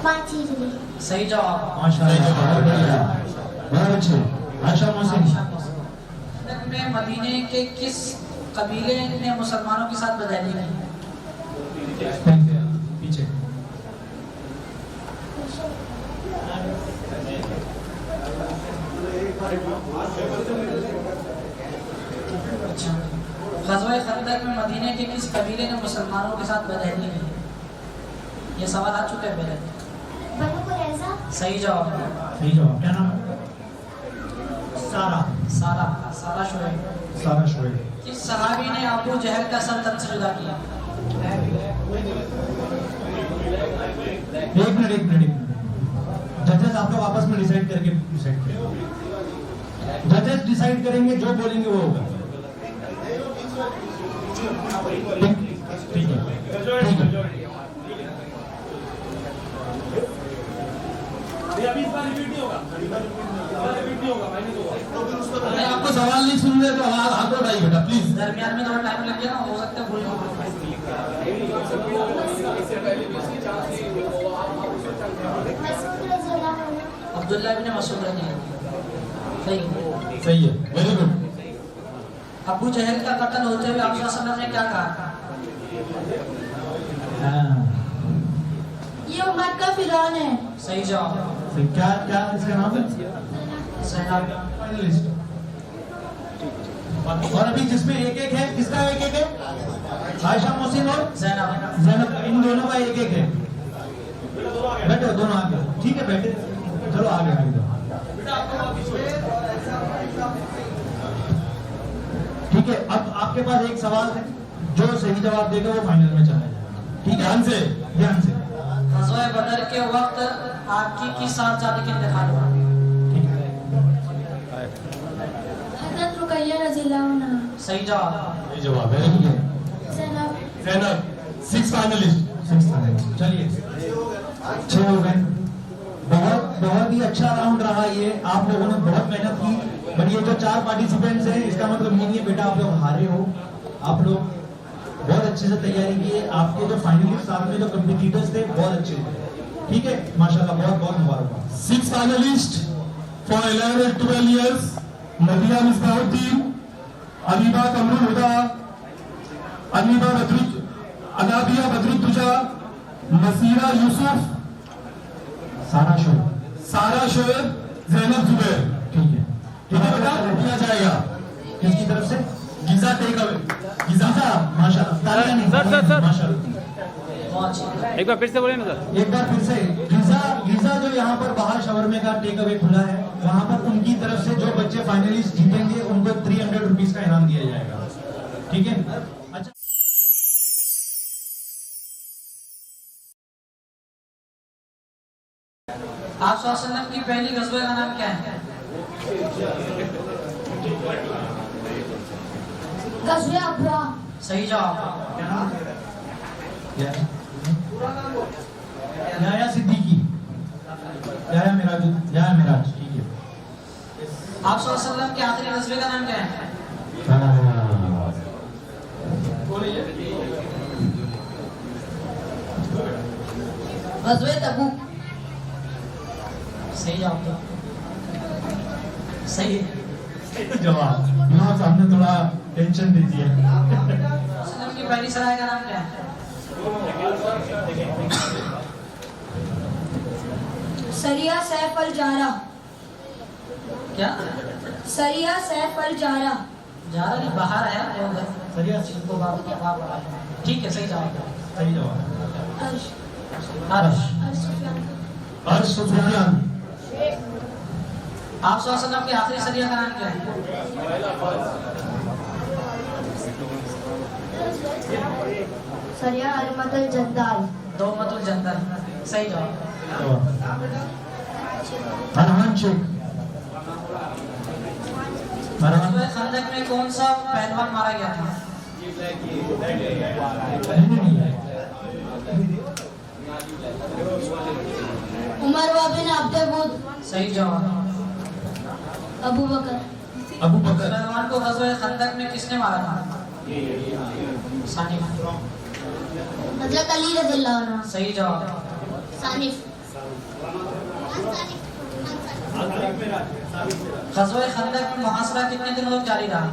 5 हिजरी। सही जवाब। माशाल्लाह, बहुत बढ़िया, बहुत अच्छे। आयशा मोहसिन खंदक में मदीने के किस कबीले ने मुसलमानों के साथ बदहली की? पीछे अच्छा। ग़ज़वा खंदक में मदीने के किस कबीले ने मुसलमानों के साथ बदहली की? ये सवाल आ चुका है पहले। बनु कुरैज़ा। सही जवाब। सही जवाब। क्या नाम है? सारा शोएब। सारा शोएब। किस सहाबी ने अबू जहल का सर तन से जुदा किया? एक मिनट जजेस आप लोग आपस में डिसाइड करके डिसाइड करें। जजेस डिसाइड करेंगे, जो बोलेंगे वो होगा। ठीक है। अगर आपको सवाल नहीं सुन रहे तो हाथ उठाइए बेटा प्लीज। दरमियान में थोड़ा टाइम लग गया ना, हो सकता है भूल गए। मसूद रज़ियल्लाहु अन्हु। अब्दुल्ला बिन मसूद रज़ी अल्लाह। सही है, वेरी गुड। अबू जहल का कत्ल होते हुए आप सल्लल्लाहु अलैहि वसल्लम ने क्या कहा? ये उम्मत का फिरौन है। सही जवाब। क्या क्या इसका नाम है? ज़ैनब। फाइनलिस्ट। और अभी जिसमें एक एक है, किसका एक एक है? आयशा मोहसिन और ज़ैनब। ज़ैनब, इन दोनों का एक एक है। बैठो दोनों आगे। ठीक है बैठे, चलो आगे आगे जाओ। ठीक है, अब आपके पास एक सवाल है, जो सही जवाब देगा वो फाइनल में चला जाएगा। ठीक है, ध्यान से। ध्यान से। ग़ज़वा बदर के वक्त आपकी किस साहबजादे का इंतकाल हुआ? हज़रत रुकैया रज़ियल्लाहु अन्हा। सही जवाब। सही जवाब, वेरी ठीक गुड। है, ज़ैनब 6 फाइनलिस्ट। चलिए 6 हो गए। बहुत ही अच्छा राउंड रहा ये। आप लोगों ने बहुत मेहनत की, बट ये जो 4 पार्टिसिपेंट्स हैं, इसका मतलब नहीं है बेटा आप लोग हारे हो। आप लोग बहुत अच्छे से तैयारी की है। आपके जो फाइनलिस्ट साथ में जो कम्पिटिटर्स थे बहुत अच्छे थे। ठीक है, माशाल्लाह, बहुत बहुत मुबारक। 6 finalist for 11 and 12 years, Nadia Misbahuddin, Aliba Kamrul Huda, Anabiya Badruddुजा, Masira Yusuf, सारा शो सारा शोएब, ज़ैनब जुबैर। ठीक है, इन्हें बेटा दिया जाएगा किसकी तरफ से? गिजा टेक अवे। गिजा, माशाल्लाह, तालियां नहीं, सर। माशाल्लाह। बहुत अच्छी। एक बार फिर से बोले ना सर। एक बार फिर से गिजा जो यहाँ पर बाहर शवरमे का टेक अवे खुला है, वहाँ पर उनकी तरफ से जो बच्चे फाइनलिस्ट जीतेंगे उनको 300 रुपीज का इनाम दिया जाएगा। ठीक है, अच्छा। आप सल्लल्लाहु अलैहि वसल्लम की पहली ग़ज़वा का नाम क्या है? ग़ज़वा अबरा। सही जवाब। याया सिद्दीकी, याया मिराज। ठीक है, आप सल्लल्लाहु अलैहि वसल्लम के आखिरी ग़ज़वे का नाम क्या है? ग़ज़वा तबूक। सही जवाब था। सही है। जवाब इमाम साहब ने थोड़ा टेंशन दे दिया। वसल्लम की पहली सराय का नाम क्या है? सरिया सैफ अल जारा। क्या? सरिया सैफ अल जारा। जा रहा नहीं, बाहर आया वो उधर। सरिया इनको ठीक है, सही जवाब था। सही जवाब। अर्श अर्श। अर्श सुफियान। अर्श सुफियान। आप वसल्लम के आखिरी सरिया का नाम क्या है? सरिया अलमत अल जद्दाल। दौमतुल जंदल। सही जवाब। अरहान शेख। अरहान गज़वा खंदक में कौन सा पहलवान मारा गया था? नहीं उमर व बिन अब्दुल। सही जवाब। अबू बकर। अबू बकर। सलमान को गज़वा खंदक में किसने मारा था? सानिफ। हजरत अली रज़ियल्लाहु अन्हु। सही जवाब। सानिफ। गज़वा खंदक में मुहासरा कितने दिनों तक जारी रहा?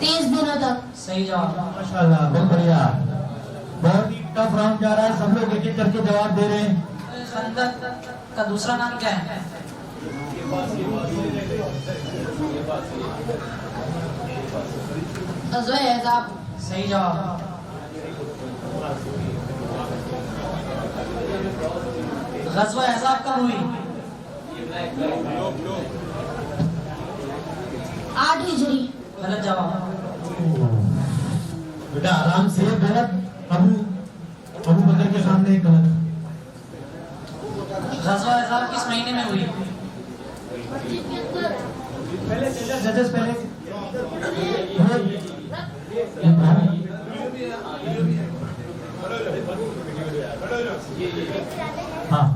30 दिनों तक। सही जवाब। माशाल्लाह, बहुत बढ़िया। बहुत ही टफ राउंड जा रहा है, सब लोग एक एक करके जवाब दे रहे हैं। खंदक का दूसरा नाम क्या है? गज़वा अहज़ाब। सही जवाब। गज़वा अहज़ाब कब हुई? 8 हिजरी। गलत जवाब। बेटा आराम से, गलत। अबू बकर के सामने एक गलत। गज़वा अहज़ाब किस महीने में हुई? जजेस पहले हाँ,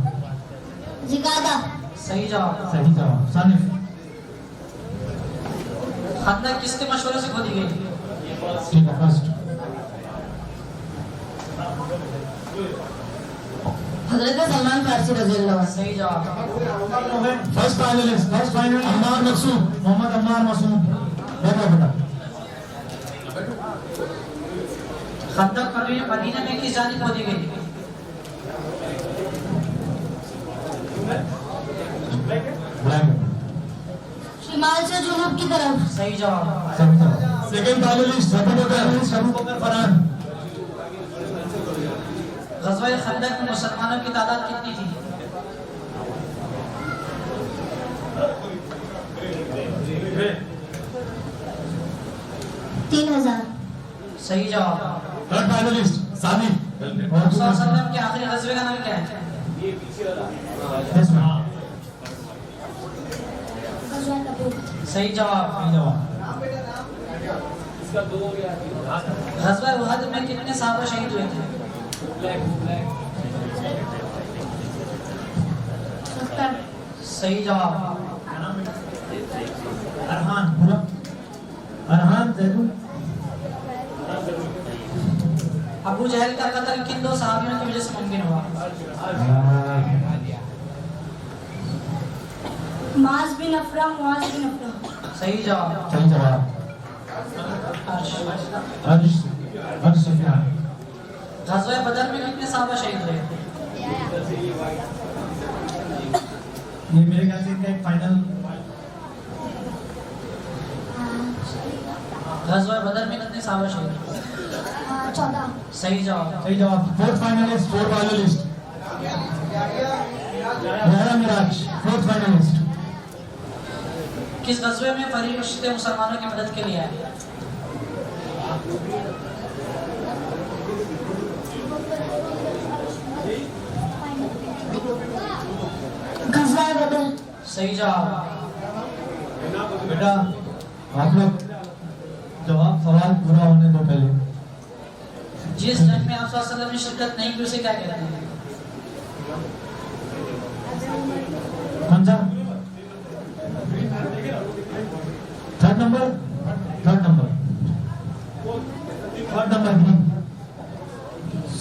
जिगादा। सही जवाब। सही जवाब। सानिफ। खंदक किसके मशवरे से खोदी गई? ठीक है, फर्स्ट। हजरत सलमान फारसी रज़ियल्लाहु अन्हु। सही जवाब। First finalist Ammar Masood. मोहम्मद अम्मार मसूद। बैठो बेटा। खंदक मदीना में किस जानिब खोदी गई? शिमाल से जुनूब की तरफ। सही जवाब। सेकंड फाइनलिस्ट अबू बकर फरहान। गज़वा खंदक में मुसलमानों की तादाद कितनी थी? 3000। सही जवाब। थर्ड फाइनलिस्ट सानी। वसल्लम के आखिरी गज़वे का नाम क्या है? गज़वा तबूक। सही जवाब। गज़वा उहद में कितने सहाबा शहीद हुए थे? 70। सही जवाब। अरहान पूरा अरहान जैदुल। अबू जहल का कत्ल किन दो सहाबियों की वजह से मुमकिन हुआ? माज बिन अफरा। मुआज बिन अफरा। सही जवाब। सही जवाब। अर्श। अर्श सुफियान। गज़वा बदर में कितने सहाबा शहीद हुए? ये मेरे ख्याल से इनका एक फाइनल। गज़वा बदर में कितने सहाबा शहीद हुए? 14। सही जवाब। सही जवाब। Fourth finalist Mehra Miraj. Fourth finalist. किस गज़वे में फरिश्ते मुसलमानों की मदद के लिए आए? गज़वा बदर। सही जवाब। बेटा आप लोग जवाब सवाल पूरा होने दो पहले। जिस जंग में आप सल्लल्लाहु अलैहि वसल्लम ने शिरकत नहीं की उसे क्या कहते हैं? कौन सा? थर्ड नंबर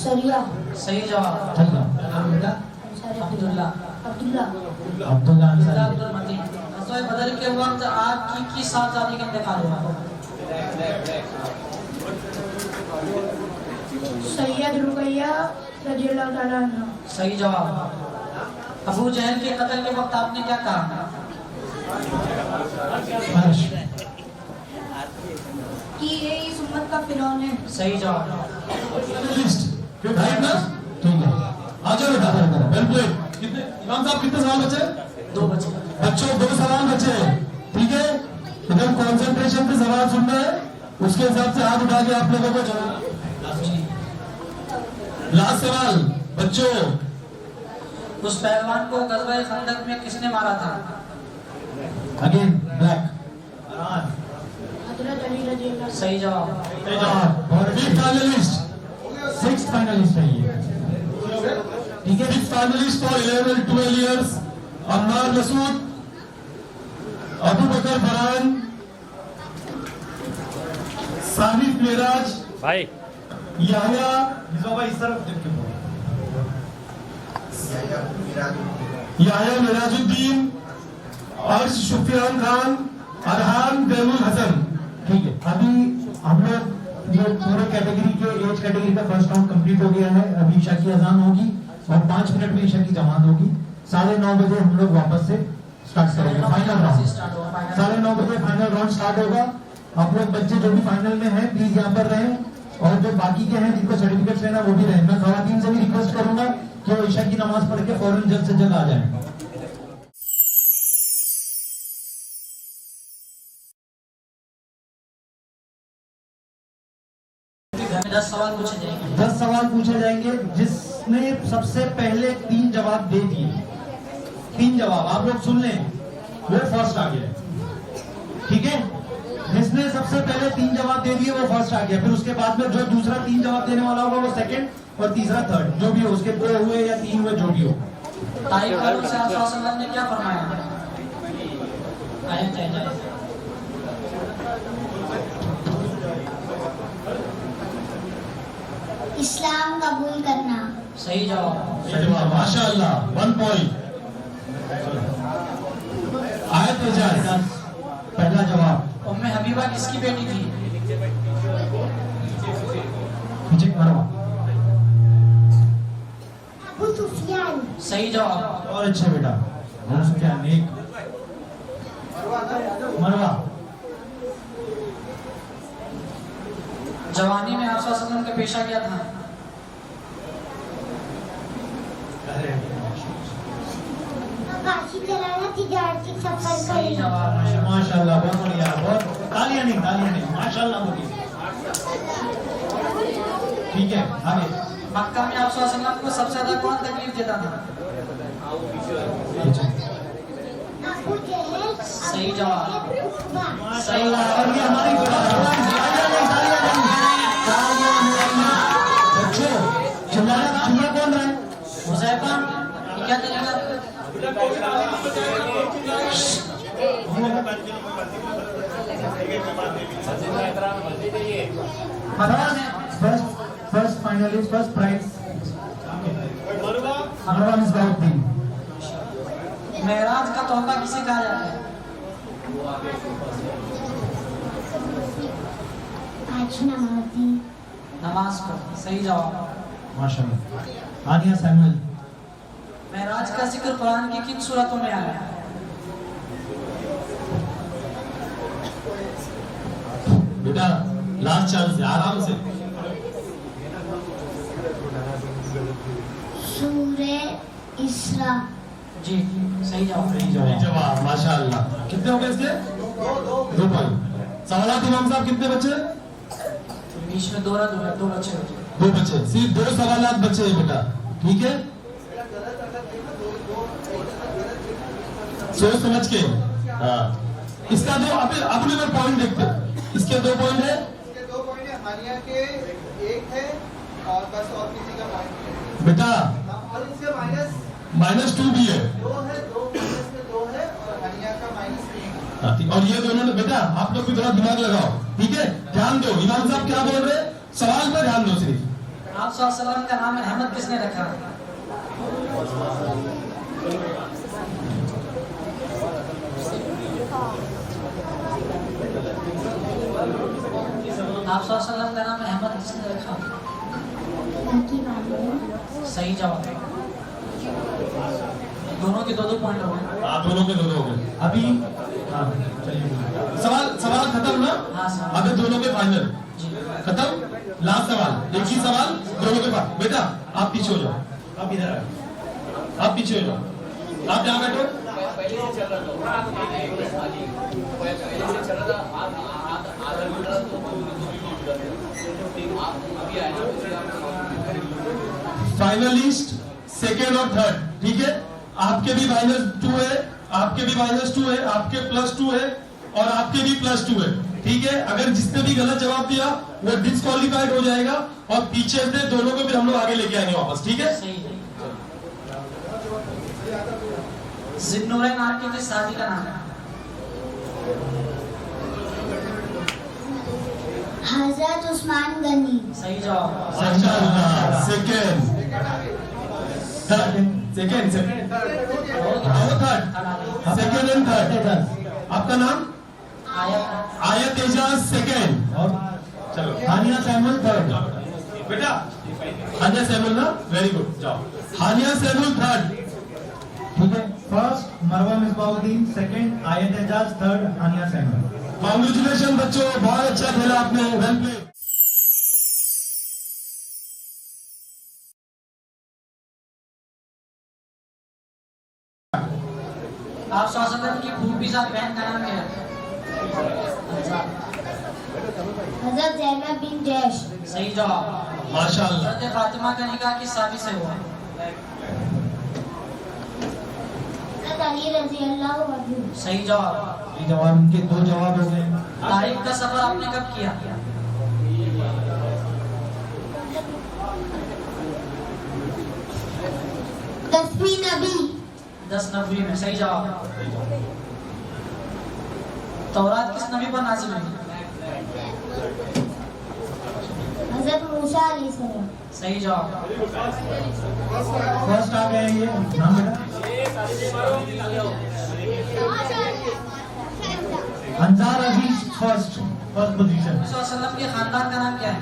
सरिया सही जवाब। चल रहा बेटा अब्दुल्ला। अब्दुल्ला अब्दुल्ला अंसारी। अब्दुल मतीन। गज़वा बदर के वक्त आपकी किस साहबजादी का इंतकाल हुआ? सैयद रुकैया रज़ियल्लाहु ताला अन्हा। सही जवाब। अबू जहल के कत्ल के वक्त आपने क्या कहा? हर्ष। कि ये इस उम्मत का फिरौन है। सही जवाब। लिस्ट राइट ना? ठीक है आ जाओ बेटा, वेल प्लेड। कितने इमाम साहब कितने सवाल बचे? 2 बचे। बच्चों 2 सवाल बचे हैं, ठीक है? एकदम कंसंट्रेशन से सवाल सुनना है, उसके हिसाब से हाथ उठा के आप लोगों को जवाब। लास्ट सवाल बच्चों, उस पहलवान को गज़वा खंदक में किसने मारा था? Again black. हजरत अली रज़ियल्लाहु। सही जवाब। फिफ्थ फाइनलिस्ट, 6th फाइनलिस्ट है ये। ठीक है fifth finalist for 11 and 12 years, Ammar Masood, Abu बकर फरहान, सारिफ मेराज भाई याह्या भाई इस तरफ देख के बोलो। याह्या मिराजुद्दीन, अर्श शुफियान खान, अरहान बैमुल हसन। ठीक है अभी हम लोग ये पूरे कैटेगरी के एज कैटेगरी का फर्स्ट राउंड कंप्लीट हो गया है। अभी ईशा की अजान होगी और 5 मिनट में ईशा की जमात होगी। 9:30 बजे हम लोग वापस से स्टार्ट करेंगे फाइनल राउंड। 9:30 बजे फाइनल राउंड स्टार्ट होगा। आप लोग बच्चे जो भी फाइनल में हैं प्लीज यहाँ पर रहें, और जो बाकी के हैं जिनको सर्टिफिकेट लेना वो भी रहें। मैं खवातीन से भी रिक्वेस्ट करूंगा कि वो ईशा की नमाज पढ़ के फौरन जल्द से जल्द आ जाएं। 10 सवाल पूछे जाएंगे। 10 सवाल पूछे जाएंगे। जिसने सबसे पहले 3 जवाब दे दिए, 3 जवाब आप लोग सुन लें, वो फर्स्ट आ गया। ठीक है, जिसने सबसे पहले 3 जवाब दे दिए वो फर्स्ट आ गया। फिर उसके बाद में जो दूसरा 3 जवाब देने वाला होगा वो सेकंड और तीसरा थर्ड, जो भी हो, उसके 2 हुए या 3 हुए, जो भी हो। तारीफ करूं से आप वसल्लम ने क्या फरमाया? आयत है। इस्लाम कबूल करना। सही जवाब। माशाअल्लाह 1 पॉइंट। आयत हो जाए। पहला जवाब उम्मे हबीबा किसकी बेटी थी? पीछे मरवा। अबू सुफियान। सही जवाब। और अच्छा बेटा, अबू सुफियान एक। मरवा। जवानी में आप सल्लल्लाहु अलैहि वसल्लम का पेशा क्या था? काशी कराना, तिजारती सफर सही करना। जवाब। माशाल्लाह, बहुत बढ़िया, बहुत। तालियां नहीं, माशाल्लाह बोलिए। ठीक है, आगे। मक्का में आप सल्लल्लाहु अलैहि वसल्लम को सबसे ज्यादा कौन तकलीफ देता था? अबू जहल। सही जवाब। उतबा। सही जवाब। और ये हमारी बच्चों, चिल्ला कौन रहा है? हुज़ैफा क्या तरीका? फर्स्ट फाइनलिस्ट, फर्स्ट प्राइज मरवा मिसबाहुद्दीन। मेराज का तोहफा किसे कहा जाता है? आज नमाजी। नमाज को। सही जवाब। माशाल्लाह। आनिया सैमुअल। मेराज का जिक्र कुरान की किन सूरतों में आया है? बेटा लास्ट चांस है, आराम से। सूरे इसरा। जी सही जवाब। सही जवाब। माशाअल्लाह। कितने हो गए इसके? 2 पॉइंट। सवालात इमाम साहब कितने बचे? बीच में 2 रद्द हुए, 2 बचे हुए। 2 बचे, सिर्फ 2 सवालात बचे हैं बेटा, ठीक है? सोच समझ के। हाँ, इसका जो अपने में पॉइंट देखते हैं। इसके 2 पॉइंट है, इसके 2 पॉइंट है, हानिया के 1 है और बस और किसी का पॉइंट नहीं है। बेटा और इसके -2 भी है। 2 है, 2 माइनस में 2 है और हानिया का -3 है। हाँ, ठीक। और ये दोनों ने बेटा आप लोग भी थोड़ा दिमाग लगाओ, ठीक है? ध्यान दो, इमाम साहब क्या बोल रहे हैं, सवाल पर ध्यान दो सिर्फ। आप सल्लल्लाहु अलैहि वसल्लम का नाम अहमद किसने रखा? आप सल्लल्लाहु अलैहि वसल्लम का नाम अहमद किसने रखा? उनकी वालिदा। सही जवाब। दोनों के 2-2 पॉइंट हो गए। आप दोनों के दोनों हो गए। अभी हाँ चलिए सवाल खत्म ना? हाँ सर। अगर दोनों के फाइनल जी। खत्म। लास्ट सवाल, एक ही सवाल दोनों के पास। बेटा आप पीछे हो जाओ, अब इधर आए। आप पीछे हो जाओ, आप यहाँ बैठो। फाइनलिस्ट सेकेंड और थर्ड, ठीक है? आपके भी -2 है, आपके भी -2 है, आपके +2 है और आपके भी +2 है, ठीक है? अगर जिसने भी गलत जवाब दिया वो डिस्क्वालीफाइड हो जाएगा और पीछे से दोनों को भी हम लोग आगे लेके आएंगे वापस, ठीक है? सही है। ज़िन्नूरैन आपके किस साथी का नाम है? हजरत उस्मान गनी। सही जवाब। Second second second third, second and third. आपका नाम? आयत एजाज सेकेंड। और चलो हानिया सैमुअल थर्ड। बेटा हानिया सैमुअल ना, वेरी गुड, जाओ। हानिया सैमुअल थर्ड, ठीक है। फर्स्ट मरवा मिसबाउद्दीन, सेकंड आयत एजाज, थर्ड हानिया सैमुअल। कॉन्ग्रेचुलेशन बच्चों, बहुत अच्छा खेला आपने, वेल प्ले। आप सल्लल्लाहु अलैहि वसल्लम की खूबीज़ात बहन का नाम क्या है? हजरत ज़ैनब बिन जैश। सही जवाब। माशाअल्लाह। हज़रत फातिमा का निकाह किस शादी से हुआ? हजरत अली रज़ी अल्लाह अन्हु। सही जवाब। ये जवाब, इनके 2 जवाब हो गए। तारीख का सफर आपने कब किया? 10वीं नबी। 10 नबी में। सही जवाब। तौरात किस नबी पर नाज़िल हुई? हजरत मूसा अलैहिस्सलाम। सही जवाब। फर्स्ट आ गए ये नाम बेटा। अंसार अजीज फर्स्ट पोजीशन। नबी सल्लल्लाहु अलैहि वसल्लम के खानदान का नाम क्या है?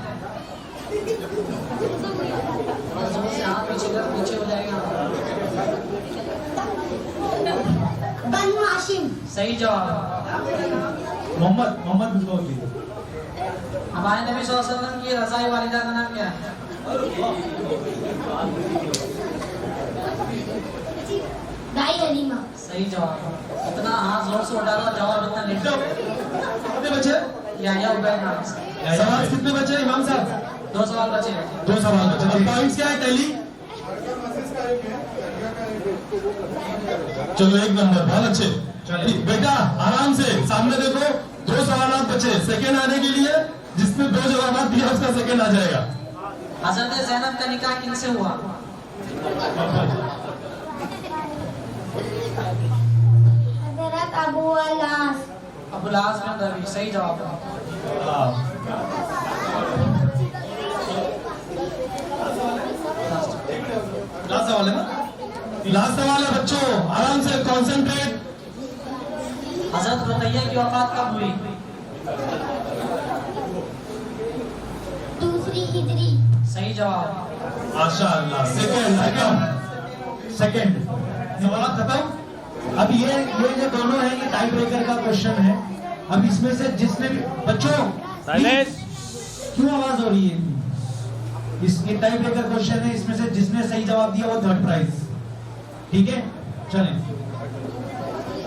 से हाथ पीछे हो जाएगा। बनु हाशिम। सही जवाब। मोहम्मद मिसबाउद्दीन। हमारे नबी सल्लल्लाहु अलैहि वसल्लम की रज़ाए वालिदा का नाम क्या है? दाई हलीमा। सही जवाब। इतना हाथ जोर से उठा रहा, जवाब इतना लेट। कितने बचे? या उबैद नाम से। सवाल कितने बचे इमाम साहब? 2 सवाल बचे। 2 सवाल बचे। और पॉइंट्स क्या है टैली? चलो 1 नंबर, बहुत अच्छे। ठीक, बेटा आराम से सामने देखो, 2 सवाल बचे। सेकेंड आने के लिए जिसने 2 जवाब दिया उसका सेकेंड आ जाएगा। हजरत ज़ैनब का निकाह किनसे हुआ? हजरत अबू अल-आस। अबुल आस बिन रबी। सही जवाब। लास्ट सवाल है ना? लास्ट सवाल है बच्चों, आराम से कॉन्सेंट्रेट। हजरत रुकैया की वफात कब हुई? 2री हिजरी। सही जवाब। माशाअल्लाह। सेकंड सवाल खत्म। अब ये जो दोनों है, ये टाई ब्रेकर का क्वेश्चन है। अब इसमें से जिसने भी बच्चों क्यों आवाज हो रही है? इसके टाई ब्रेकर क्वेश्चन है, इसमें से जिसने सही जवाब दिया वो थर्ड प्राइज, ठीक है? चलें।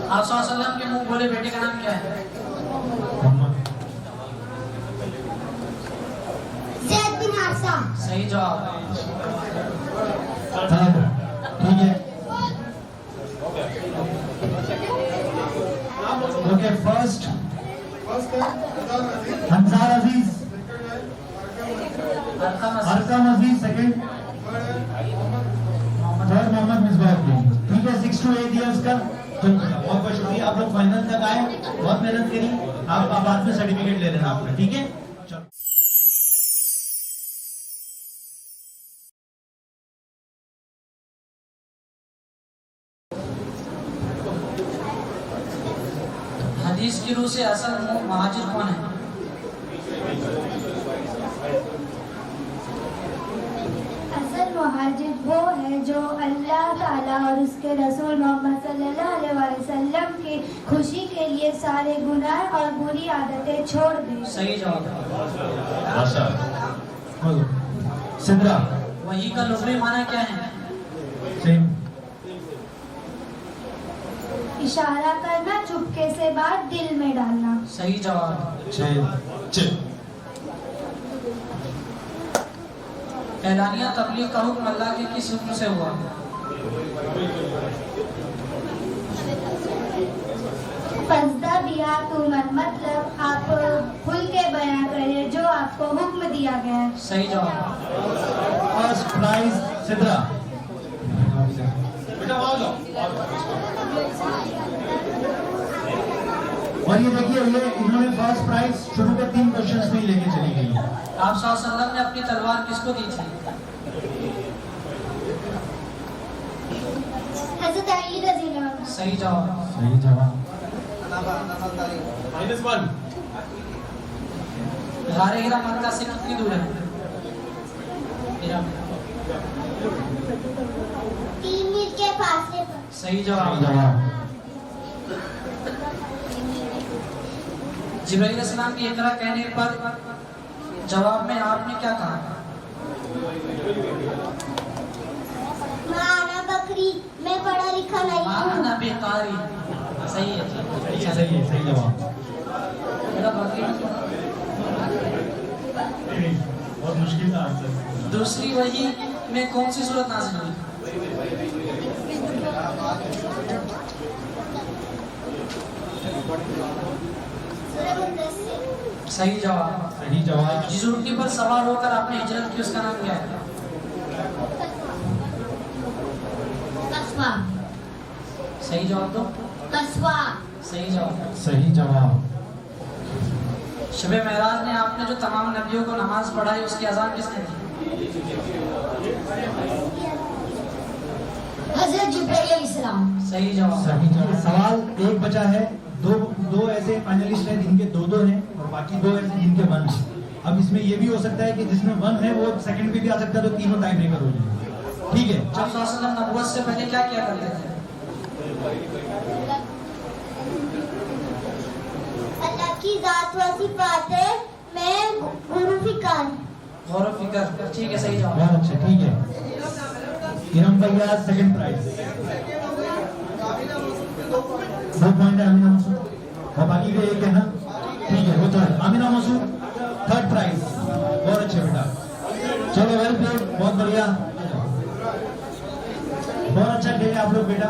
आप सल्लल्लाहु अलैहि वसल्लम के मुंह बोले बेटे का नाम क्या है? ज़ैद बिन हारिसा। सही जवाब। ठीक है, ओके। फर्स्ट अंसार अजीज, अरकम अजीज, सेकंड थर्ड मोहम्मद मिसबाउद्दीन। ठीक है, 6-8 इयर्स का। तो बहुत बहुत शुक्रिया, आप लोग फाइनल तक आए, बहुत मेहनत करी। आप बाद में सर्टिफिकेट ले लेना आपका, ठीक है? हदीस की रूह से असल महाजिर कौन है? असल मुहाजिर वो है जो अल्लाह ताला और उसके रसूल मोहम्मद सल्लल्लाहु अलैहि वसल्लम की खुशी के लिए सारे गुनाह और बुरी आदतें छोड़ दे। सही जवाब। सिद्रा वही का लुग़वी माना क्या है? सेम। इशारा करना, चुपके से बात दिल में डालना। सही जवाब। 6। एलानिया तबलीग का हुक्म अल्लाह के किस हुक्म से हुआ? फजदा बिया तुमन, मतलब आप खुल के बयां करें जो आपको हुक्म दिया गया है। सही जवाब। First prize Sidra. और ये देखिए ये इन्होंने फर्स्ट प्राइज शुरू के 3 क्वेश्चंस में ही लेके चली गई है। आप सल्लल्लाहु अलैहि वसल्लम ने अपनी तलवार किसको दी थी? हज़रत अली रज़ी अल्लाह अन्हु। सही जवाब। सही जवाब। -1 गारे हिरा मक्का से कितनी दूर है? हिरा। 3 मील के फासले पर। सही सही जवाब। जवाब। जिब्राइल अलैहिस्सलाम की इकरा कहने पर जवाब में आपने क्या कहा? माना बकरी, मैं पढ़ा लिखा नहीं हूँ। माना बेकारी। सही है। सही जवाब। मेरा बकरी बहुत मुश्किल था आंसर। दूसरी वही में कौन सी सूरत नाज़िल हुई? सूरह मुद्दस्सिर। सही जवाब। सही जवाब। जिस ऊँटनी पर सवार होकर आपने हिजरत की उसका नाम क्या है? कस्बा। सही जवाब दो। कस्बा। सही जवाब। सही जवाब। शबे महराज ने आपने जो तमाम नबियों को नमाज पढ़ाई उसकी अज़ान किसने दी? हज़रत जिब्राइल अलैहिस्सलाम। सही जवाब। सही जवाब। सवाल एक बचा है। दो ऐसे फाइनलिस्ट हैं जिनके 2 हैं और बाकी 2 ऐसे जिनके 1 है। अब इसमें ये भी हो सकता है कि जिसमें 1 है वो सेकंड पे भी आ सकता है, तो तीनों टाइम ब्रेकर हो जाएंगे। ठीक है। आप सल्लल्लाहु अलैहि वसल्लम नबुव्वत से पहले क्या किया करते थे? अल्लाह की जात व सिफातें में गुरु फिकार। गौर व फिक्र। ठीक है, सही जवाब। बहुत अच्छा। ठीक है। इरम भैया सेकंड प्राइज। 2 पॉइंट है आमिना मसूद और बाकी के 1 है ना। ठीक है वो third. Amina Masood third prize. बहुत अच्छे बेटा। चलो वेल प्लेड, बहुत बढ़िया, बहुत अच्छा खेले आप लोग बेटा।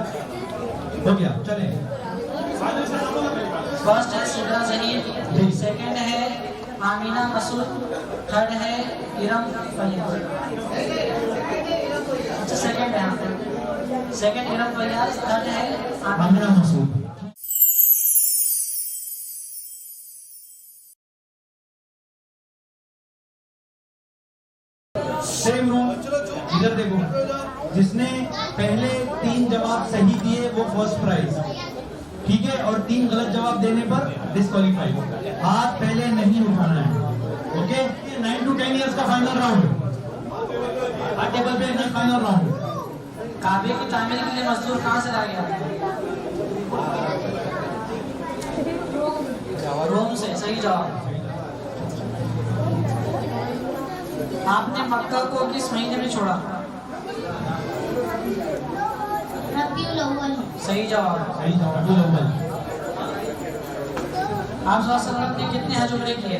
हो गया, चले। फर्स्ट है सिद्रा जी। जहीर, सेकंड है आमीना मसूद, थर्ड है इरम फैयाज। अच्छा सेकंड है यहाँ पे। सेकंड इरम फैयाज, थर्ड है आमिना मसूद। Same room. इधर देखो, जिसने पहले 3 जवाब सही दिए वो फर्स्ट प्राइज, ठीक है, और 3 गलत जवाब देने पर डिस्क्वालीफाइड। हाथ पहले नहीं उठाना है। ओके, 9 to 10 इयर्स का फाइनल राउंड। टेबल पे नहीं, फाइनल राउंड। काबे की तामीर के लिए मजदूर कहाँ से ला गया? रोम से। सही जवाब। आपने मक्का को किस महीने में छोड़ा? रबीउल अव्वल। सही जवाब। सही जवाब। रबीउल अव्वल। आप सल्लल्लाहु अलैहि वसल्लम ने कितने हज उम्रे किए?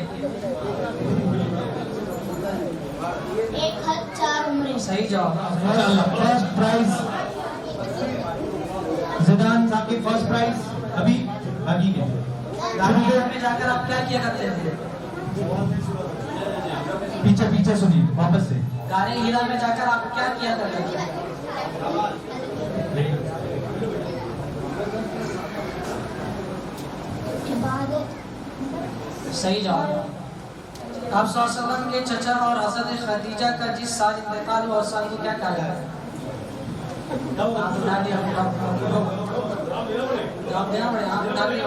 1 हज 4 उम्रे। सही जवाब। माशाअल्लाह। फर्स्ट प्राइज ज़िदान साहब की फर्स्ट प्राइज। अभी बाकी के गाड़ी में जाकर आप क्या किया करते थे? पीछे पीछे सुनिए वापस से। गारे हीरा में जाकर आप क्या किया करते थे? इबादत। सही जवाब। आप सल्लल्लाहु अलैहि वसल्लम के चचा और हज़रत खदीजा का जिस साल इंतकाल हुआ उस साल को क्या कहा जाता है? आप बता दिया। जवाब देना पड़ेगा। आप बता दिया।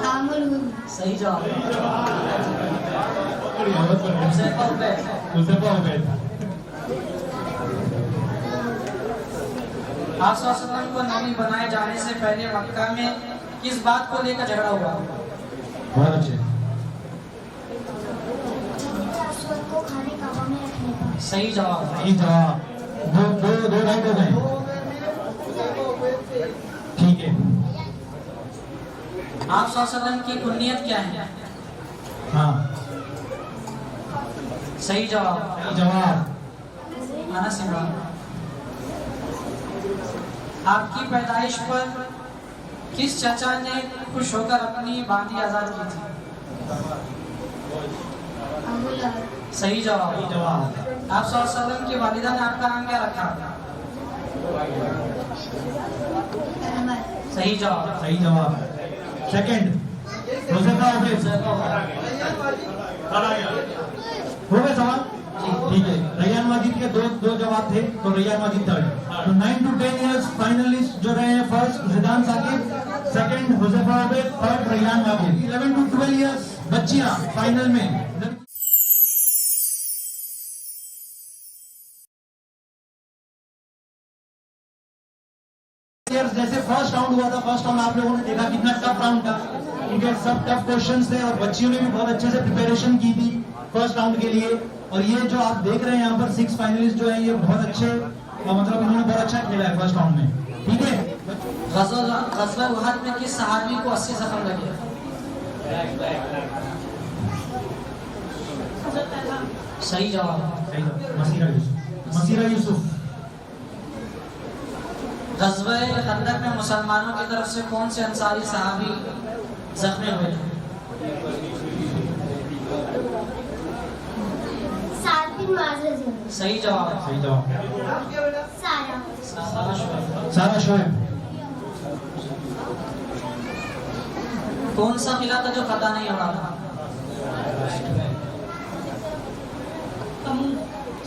आमुल हुद। सही जवाब। बहुत बढ़िया। हुज़ैफा उबैद। हुज़ैफा उबैद। आप सल्लल्लाहु अलैहि वसल्लम को नबी बनाए जाने से पहले मक्का में किस बात को लेकर झगड़ा हुआ? बहुत अच्छे। अशरफ को खाने काबा में रखने पर। सही जवाब। सही जवाब। दो राइट हो गए। ठीक है। आप सल्लल्लाहु अलैहि वसल्लम की कुन्नियत क्या है? हाँ सही जवाब। सही जवाब। अनस इमरान। आपकी पैदाइश पर किस चाचा ने खुश होकर अपनी बांदी आजाद की थी? अबू लहब। सही जवाब। सही जवाब। आप सल्लल्लाहु अलैहि वसल्लम की वालिदा ने आपका नाम क्या रखा? अहमद। सही जवाब। सही जवाब। सेकंड हुज़ैफा उबैद। हुज़ैफा उबैद। हो गए सवाल? ठीक है। रैयान माजिद के दो जवाब थे, तो रैयान माजिद थर्ड। तो 9 to 10 इयर्स फाइनलिस्ट जो रहे हैं, first Zidan Saqib, second Huzaifa Ubaid, third Rayyan Majid. 11 to 12 years बच्चियां फाइनल में। जैसे फर्स्ट राउंड हुआ था, फर्स्ट राउंड आप लोगों ने देखा कितना टफ राउंड था, क्योंकि सब टफ क्वेश्चंस थे और बच्चियों ने भी बहुत अच्छे से प्रिपरेशन की थी फर्स्ट राउंड के लिए। और ये जो आप देख रहे हैं यहाँ पर 6 फाइनलिस्ट जो हैं, ये बहुत अच्छे, मतलब इन्होंने बहुत अच्छा खेला है फर्स्ट राउंड में। ठीक है। ग़ज़वा उहद में किस सहाबी को 80 जख्म लगे? सही जवाब। मसीरा यूसुफ। ग़ज़वा खंदक में मुसलमानों की तरफ से कौन से अंसारी सहाबी जख्मी हुए थे? साद बिन मुआज़। सही जवाब। सही जवाब। सारा। सारा शोएब। कौन सा किला था जो फतह नहीं हो रहा था?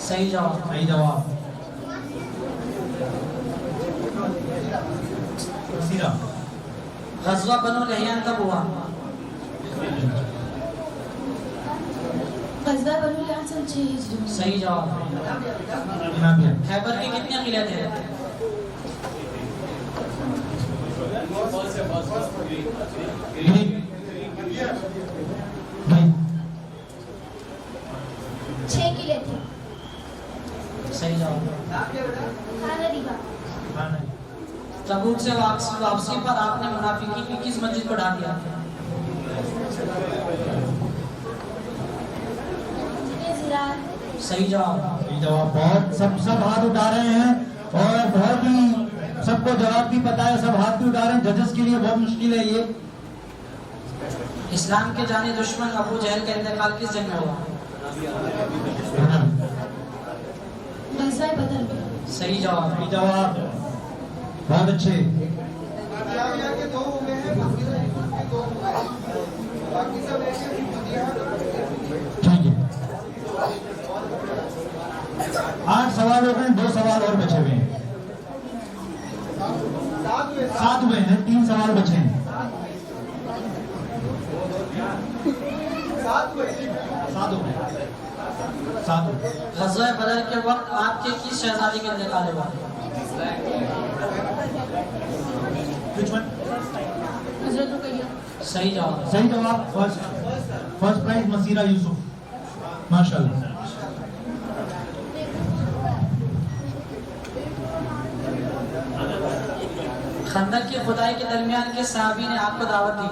सही जवाब। सही जवाब। मसीरा। ग़ज़वा बनु लहियान कब हुआ? ग़ज़वा बनु लहियान सन 6 हिजरी में। सही जवाब। खैबर के कितने किले थे? छह किले थे। सही जवाब। खाना रिबा। तबूक से वापसी पर आपने मुनाफिकीन की किस मस्जिद को ढा दिया? सही जवाब। सही जवाब। बहुत सब हाथ उठा रहे हैं और बहुत ही सबको जवाब भी पता है, सब हाथ भी उठा रहे हैं। जजेस के लिए बहुत मुश्किल है ये। इस्लाम के जाने दुश्मन अबू जहल का इंतकाल किस जंग में हुआ? बदर। सही जवाब। सही जवाब। बहुत अच्छे। मुआविया के 2 हो गए हैं, मसीरा यूसुफ के 2 हो गए हैं, बाकी सब एक ठीक है। 8 सवाल हो गए, 2 सवाल और बचे हुए हैं। 7 हुए हैं, 3 सवाल बचे हैं। 7 हो गए। ग़ज़वा बदर के वक्त आपके किस शहजादी का इंतकाल हुआ? सही जवाब। सही जवाब। First prize Maseera Yusuf. माशाल्लाह। खंदक की खुदाई के दरमियान के सहाबी ने आपको दावत दी?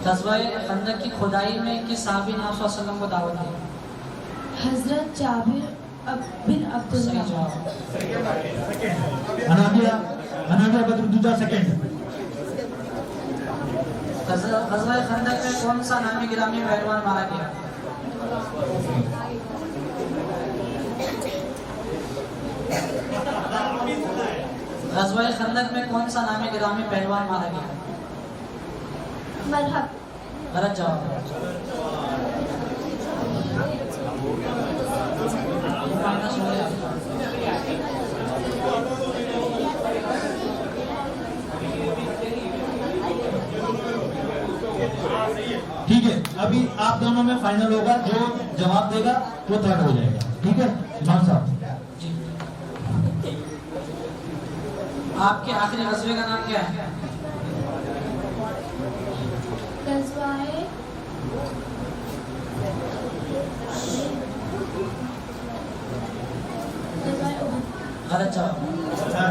ग़ज़वा खंदक की खुदाई में किस सहाबी ने आप सल्लल्लाहु अलैहि वसल्लम को दावत दी? हजरत जाबिर बिन सही अब्दुल्लाह। जवाब। अनाबिया बदरुद्दोजा सेकंड। ग़ज़वा खंदक में कौन सा नामी गिरामी पहलवान मारा गया? ग़ज़वा खंदक में कौन सा नामी गिरामी पहलवान मारा गया? मरहब। गलत जवाब। माइनस हो गया। ठीक है, अभी आप दोनों में फाइनल होगा, जो जवाब देगा वो थर्ड हो जाएगा। ठीक है इमाम साहब, जी। आपके आखिरी गज़वे का नाम क्या है? गज़वाए गलत जवाब।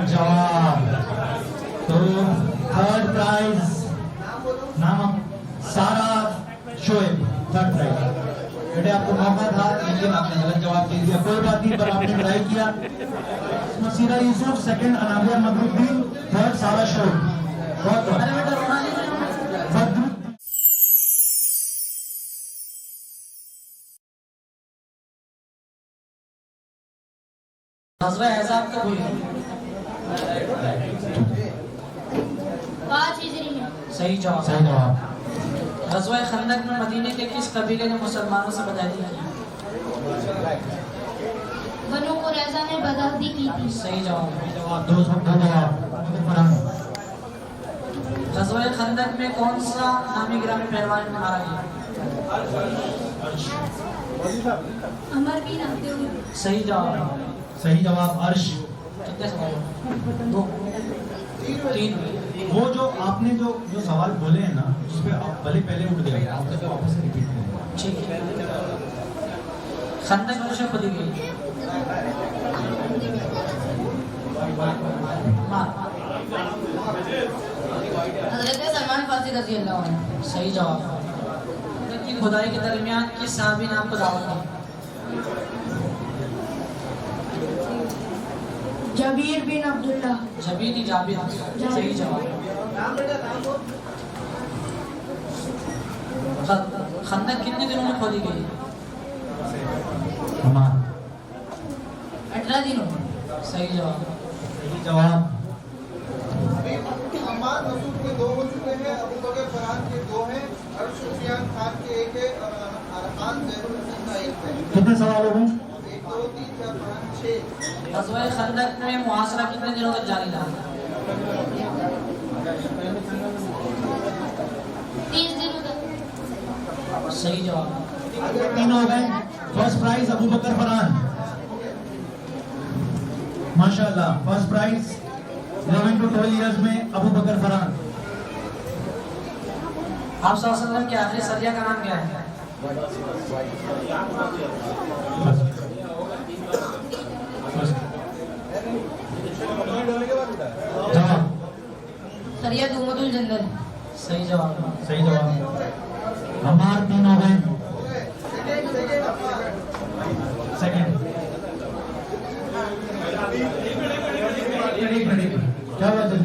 जवाब। तो थर्ड प्राइज नाम सारा शोएब, थर्ड प्राइज। बेटे आपको मौका था लेकिन आपने गलत जवाब दे दिया, कोई बात नहीं, पर आपने ट्राई किया। मसीरा यूसुफ, सेकंड अनाविया मदरुद्दीन, थर्ड सारा शोएब। बहुत अरे बेटा रोना नहीं। बदरुद्दीन। गज़वा अहज़ाब कब हुई? 5 हिजरी में। सही जवाब। सही जवाब। गज़वा खंदक में मदीने के किस कबीले ने मुसलमानों से बदहदी की? बनु कुरैज़ा ने बदहदी की थी। सही जवाब। जवाब दो जवाब। गज़वा खंदक में कौन सा नामी गिरामी पहलवान मारा गया? अमर बिन अब्दुल। सही जवाब। सही जवाब अर्श। कितने सवाल? 2 3। वो जो आपने जो सवाल बोले हैं ना, उसपे आप भले पहले उठ गए, आप तो वापस से रिपीट करें। ठीक है। खंदक मुझे खुदी गई। हज़रत सलमान फारसी रज़ी अल्लाह अन्हु। सही जवाब। खंदक की खुदाई के दरमियान किस सहाबी ने आपको दावत दी? जबीर बिन अब्दुल्ला। जबीर की जाबिर। सही जवाब। खंदक कितने दिनों में खोदी गई? 18 दिनों में। सही जवाब। सही जवाब। अम्मार मसूद के 2 हो चुके हैं, अबू बकर फरहान के 2 हैं, और सुफियान खान के 1 है, और अरहान ज़ैनुल हसन का 1 है। कितने सवाल हो गए? 1 2 3 4 5 6। गज़वा खंदक में मुहासरा कितने दिनों तक जारी रहा? 30 दिनों तक। सही जवाब। 3 हो गए। फर्स्ट प्राइज अबू बकर फरहान, माशाल्लाह। फर्स्ट प्राइज 11 to 12 इयर्स में अबू बकर फरहान। आप सल्लल्लाहु अलैहि वसल्लम के आखिरी सरिया का नाम क्या है? जवाब। सरिया दुमतुल जंदल। सही जवाब। सही जवाब। हमार 3 हो गए। सेकंड। एक मिनट क्या बात है?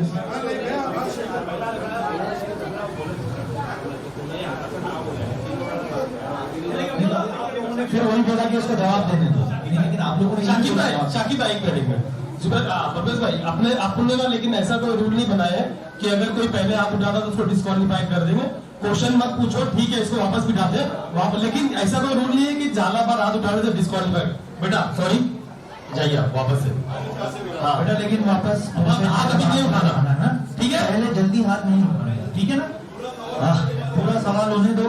फिर वही बोला कि उसको जवाब देने दो, लेकिन आप लोगों ने शाकिब भाई एक मिनट। परवेज भाई आपने ना, लेकिन ऐसा कोई रूल नहीं बनाया है कि अगर कोई पहले हाथ उठाता तो उसको डिस्क्वालीफाई कर देंगे। क्वेश्चन मत पूछो, ठीक है, इसको वापस बिठा दे वहां, लेकिन ऐसा कोई रूल नहीं है कि जाला पर हाथ उठाने से डिस्क्वालीफाई। बेटा सॉरी, जाइए आप वापस से। हाँ बेटा, लेकिन वापस हाथ अभी नहीं उठाना है, ठीक है? पहले जल्दी हाथ नहीं उठाना, ठीक है ना? पूरा सवाल होने दो।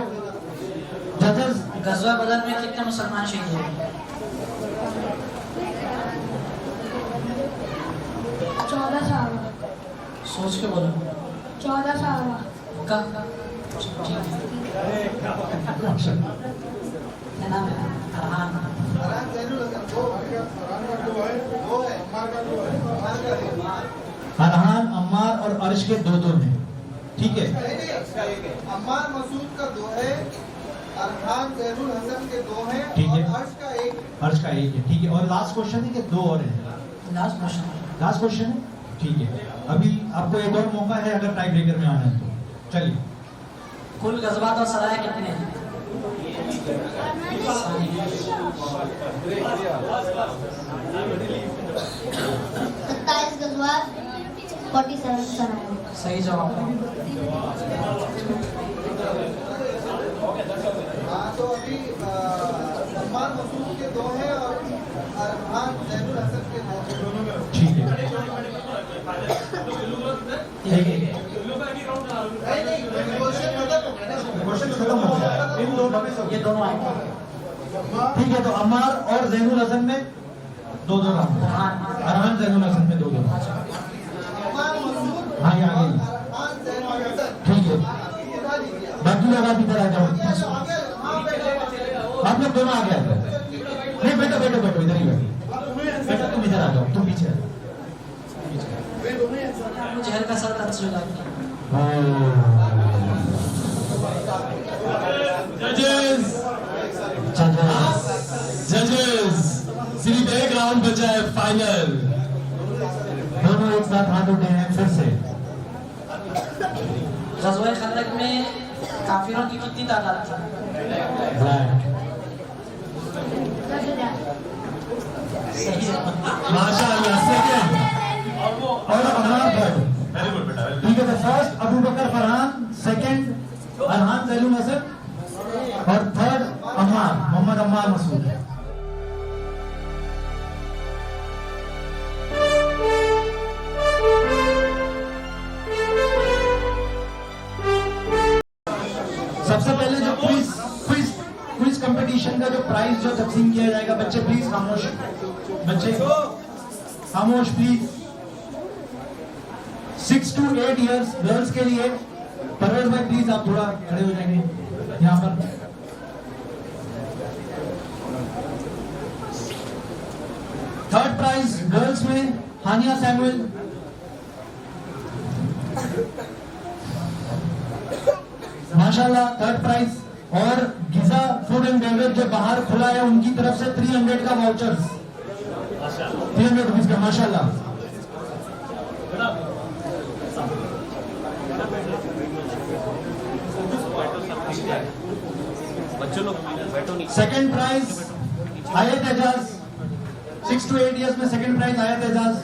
जजेस, गज़वा बदर में कितने मुसलमान शहीद हुए? 14 साल। सोच के बोलो। 14 साल। का ठीक है। क्या नाम है? अरहान। अरहान ज़ैनुल हसन 2 है, फरहान का 2 है, 2 है, अम्मार का 2 है, अम्मार का 1। अरहान, अम्मार और अर्श के 2-2 हैं, ठीक है? नहीं, अम्मार मसूद का 2 है, अरहान ज़ैनुल हसन के 2 हैं, ठीक है। और अर्श का 1 है। अर्श का 1 है, ठीक है। और लास्ट क्वेश्चन है कि 2 और है? Last question. लास्ट क्वेश्चन है, ठीक है। अभी आपको एक और मौका है अगर टाई ब्रेकर में आना है तो। चलिए, कुल गज़वात और सराय कितने हैं? 27 गज़वात, 47 सराय। सही जवाब। हाँ, तो अभी अम्मार मसूद के 2 हैं, और अरहान जैनुल हसन के 2 हैं। ठीक है, ठीक है, नहीं क्वेश्चन खत्म हो गया ना। क्वेश्चन खत्म हो गया। इन दोनों में ये दोनों आएंगे। ठीक है, तो अम्मार और जैनुल हसन में 2-2 राउंड, अरहान जैनुल हसन में 2-2 राउंड। अम्मार मसूद, हाँ, ये आगे अरहान जैनुल हसन। ठीक है, उठा लीजिए। बाकी लोग आप इधर आ जाओ। आगे हाँ बैठो। आप लोग दोनों आगे आ जाओ। नहीं, बैठो बैठो बैठो, इधर ही बैठो। बेटा तुम इधर आ जाओ, तुम पीछे आ जाओ। जहर का सर टच हो जाएगा। जजेस जजेस सिर्फ एक राउंड बचा है फाइनल। दोनों एक साथ हाथ उठे हैं फिर से। ग़ज़वा खंदक में काफिरों की कितनी तादाद थी? सही है। माशाअल्लाह सेकंड और अम्मार थर्ड। ठीक है, तो फर्स्ट अबू बकर फरहान, सेकंड अरहान जैनुल हसन और थर्ड अम्मार, मोहम्मद अम्मार मसूद। सबसे पहले जो क्विज कंपटीशन का जो प्राइज जो तकसीम किया जाएगा, बच्चे प्लीज खामोश, बच्चे खामोश प्लीज। 6 to 8 इयर्स गर्ल्स के लिए परवेज भाई प्लीज आप थोड़ा खड़े हो जाएंगे यहाँ पर। थर्ड प्राइज गर्ल्स में हानिया सैमुअल, माशाल्लाह थर्ड प्राइज। और गिजा फूड एंड बेवरेज जो बाहर खुला है उनकी तरफ से 300 का वाउचर्स, 300 रुपीज का, माशाल्लाह। सेकंड प्राइज आयत एजाज, 6 to 8 इयर्स में सेकंड प्राइज आयत एजाज।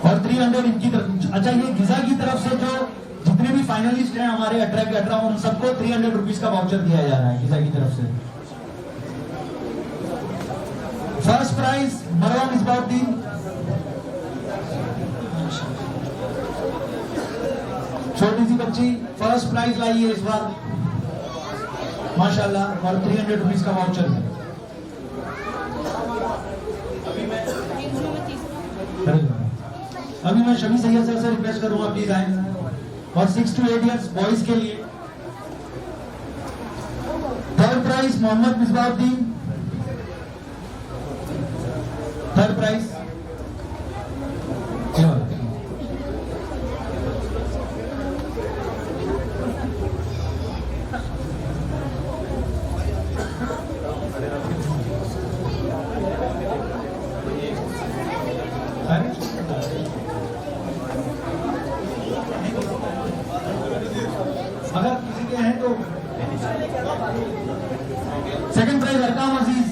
और 300 इनकी तरफ। अच्छा, ये गिजा की तरफ से जो जितने भी फाइनलिस्ट हैं हमारे 18 के 18, उन सबको 300 रुपीज का वाउचर दिया जा रहा है गिजा की तरफ से। फर्स्ट प्राइज मरवा मिसबाउद्दीन, छोटी सी बच्ची फर्स्ट प्राइज लाई है इस बार, माशाल्लाह, और 300 रुपीज का वाउचर है। अभी मैं शमी सैयद सर से रिक्वेस्ट करूंगा प्लीज आए। और 6 to 8 इयर्स बॉयज के लिए third prize Mohammad Misbauddin, third prize. अगर किसी के हैं तो second prize Arqam Aziz,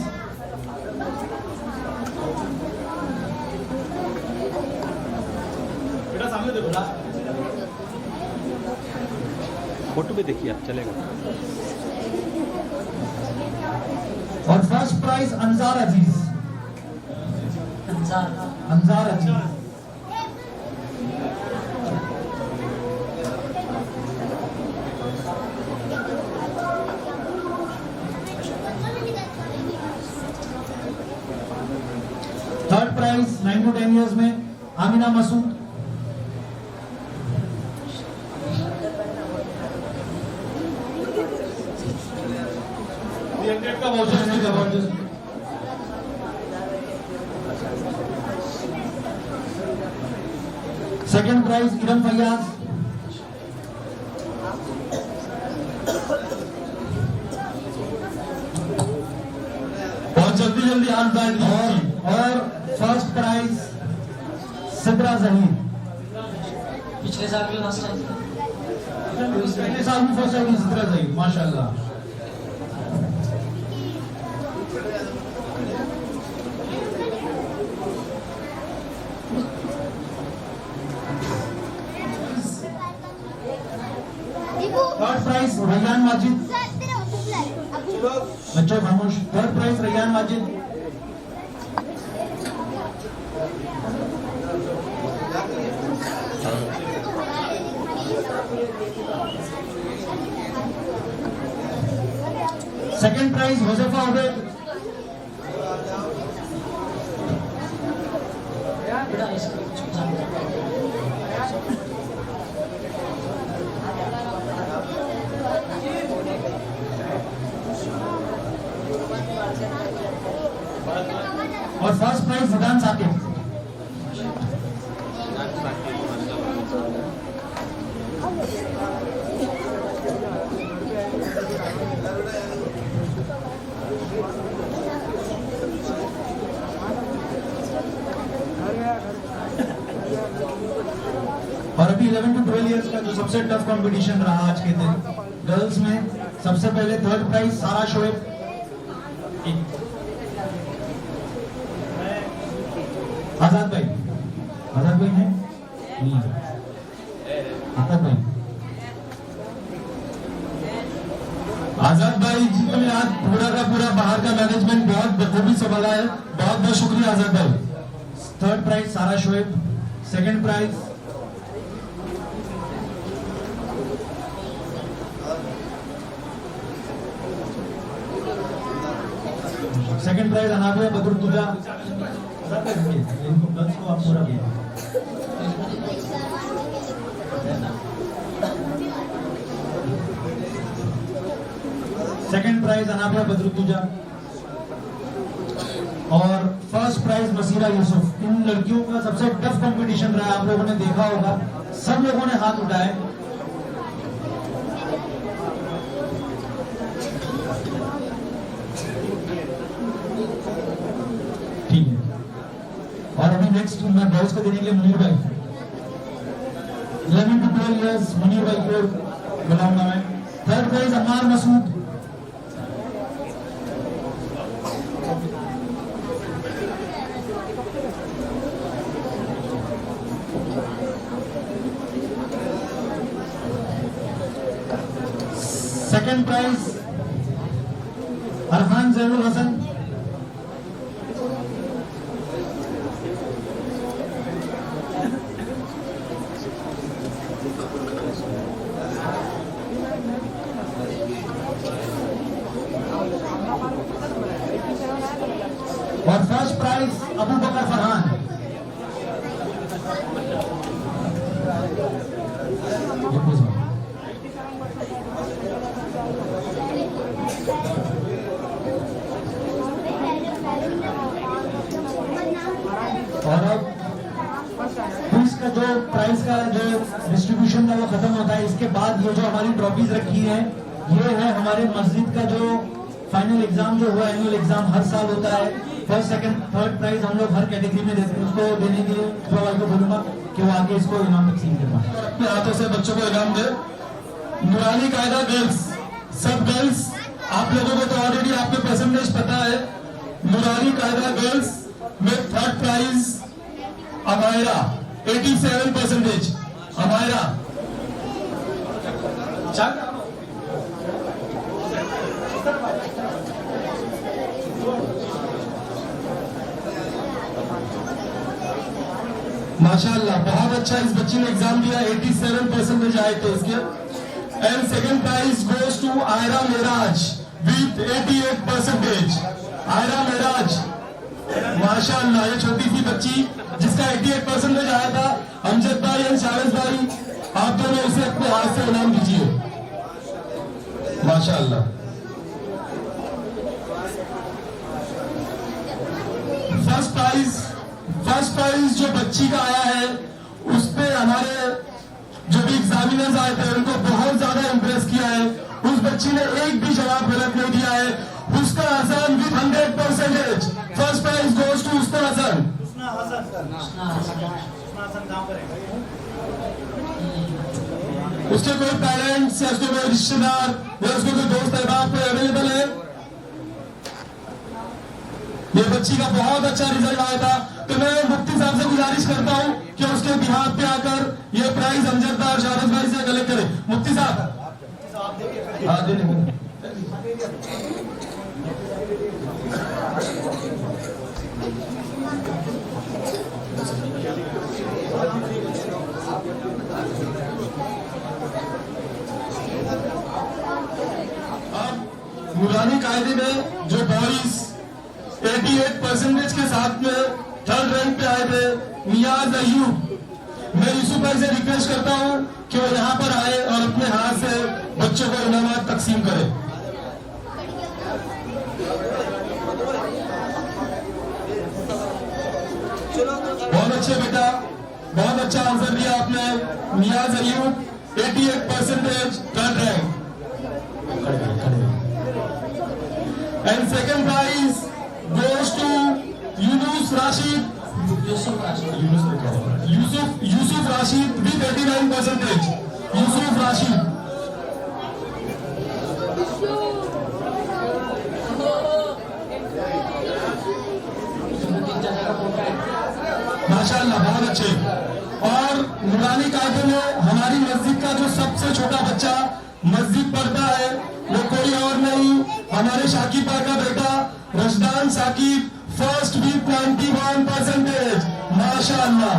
photo भी देखिए आप, चलेगा। और first prize Anzar Aziz, Anzar Aziz. Third prize 9 to 10 years में आमिना मसूद, का voucher. Second prize Iram Fayaz, बहुत जल्दी जल्दी हाथ बैठ दीजिए। और फर्स्ट प्राइज सिद्रा जहीर, पिछले साल भी फर्स्ट टाइम पहले साल में फर्स्ट आई सिद्रा जहीर, माशाल्लाह। प्राइज रैयान माजिद। बच्चों खामोश। Third prize Raiyan Majid. Second prize Huzaifa Ubaid. बेटा इसको और फर्स्ट प्राइज जिदान साकिब। और अभी 11 to 12 इयर्स का जो सबसे टफ कंपटीशन रहा आज के दिन गर्ल्स में, सबसे पहले थर्ड प्राइज सारा शोएब। आजाद भाई हैं? नहीं आजाद भाई। आजाद भाई जी ने आज पूरा का पूरा बाहर का मैनेजमेंट बहुत बखूबी संभाला है, बहुत बहुत शुक्रिया आजाद भाई। Third prize Sara Shoaib. Second prize Anabia Badruddoja. इनको गर्ल्स को आप पूरा दिया। सेकंड प्राइज अनाबिया बदरुद्दुजा और फर्स्ट प्राइज मसीरा यूसुफ। इन लड़कियों का सबसे टफ कंपटीशन रहा, आप लोगों ने देखा होगा, सब लोगों ने हाथ उठाए। ठीक है, और अभी नेक्स्ट मैं बॉयज को देने के लिए मुनीर भाई 11 to 12 इयर्स मुनीर भाई को बुलाऊंगा मैं। Third prize Ammar Masood. Second prize Arfan Zainul Hasan. और फर्स्ट प्राइज अबू बकर फरहान। और अब इसका जो प्राइस का जो डिस्ट्रीब्यूशन था वो खत्म होता है। इसके बाद ये जो हमारी ट्रॉफीज रखी है, ये है हमारे मस्जिद का जो फाइनल एग्जाम जो हुआ, एनुअल एग्जाम हर साल होता है। फर्स्ट सेकंड थर्ड प्राइज हम लोग हर कैटेगरी में देते हैं। उसको देने के लिए भाई को बोलूंगा कि वो आगे इसको इनाम तकसीम करवाएं। अपने हाथों से बच्चों को इनाम दे। नूरानी कायदा गर्ल्स, सब गर्ल्स, आप लोगों को तो ऑलरेडी आपके परसेंटेज पता है। नूरानी कायदा गर्ल्स में थर्ड प्राइज अमायरा 87%। अमायरा माशाअल्लाह, बहुत अच्छा इस बच्ची ने एग्जाम दिया, 87% आए थे इसके। And second prize goes to Ayra Meraj with 88%। Ayra Meraj माशाअल्लाह, ये छोटी सी बच्ची जिसका 88% आया था। अमजद भाई एंड शारद भाई, आप दोनों उसे अपने हाथ से इनाम दीजिए। माशाअल्लाह। फर्स्ट प्राइज जो बच्ची का आया है, उस पे हमारे जो भी एग्जामिनर्स आए थे उनको बहुत ज्यादा इंप्रेस किया है। उस बच्ची ने एक भी जवाब गलत नहीं दिया है। Husna Hasan with 100%। First prize goes to Husna Hasan. उसके कोई पेरेंट्स या उसके कोई रिश्तेदार या उसके कोई दोस्त अहबाब कोई अवेलेबल है? ये बच्ची का बहुत अच्छा रिजल्ट आया था, तो मैं मुफ्ती साहब से गुजारिश करता हूं कि उसके बिहार पे आकर ये प्राइज अमजद और शारद भाई से कलेक्ट करें। मुफ्ती साहब हाँ दे देंगे। अब नूरानी कायदे में जो बॉयज 88% के साथ में थर्ड रैंक पे आए थे, नियाज अयूब, मैं यूसुफ भाई से रिक्वेस्ट करता हूं कि वो यहाँ पर आए और अपने हाथ से बच्चों को इनामात तकसीम करें। बहुत अच्छे बेटा, बहुत अच्छा आंसर दिया आपने। Niyaz Ayub 88% third rank. And second prize goes to Younus Rashid, Yusuf Rashid with 89%। Yusuf Rashid, माशाअल्लाह बहुत अच्छे। और नूरानी कायदे में हमारी मस्जिद का जो सबसे छोटा बच्चा मस्जिद पढ़ता है वो कोई और नहीं, हमारे शाकिब का बेटा रशदान साकिब, फर्स्ट विद 91%। माशाअल्लाह,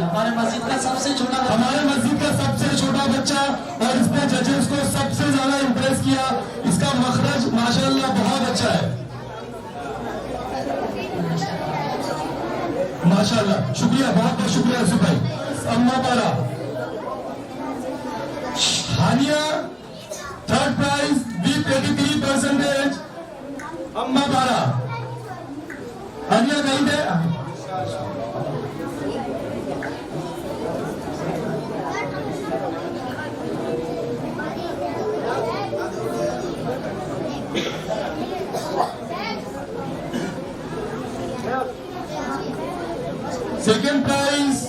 हमारे मस्जिद का सबसे छोटा हमारे मस्जिद का सबसे छोटा बच्चा, और इसने जजेस को सबसे ज्यादा इम्प्रेस किया। इसका मखरज माशाअल्लाह बहुत अच्छा है। माशाअल्लाह, शुक्रिया, बहुत बहुत शुक्रिया यूसुफ भाई। अम्मा पारा, हानिया थर्ड प्राइज विद 83%। अम्मा पारा, हानिया कहीं दे। Second prize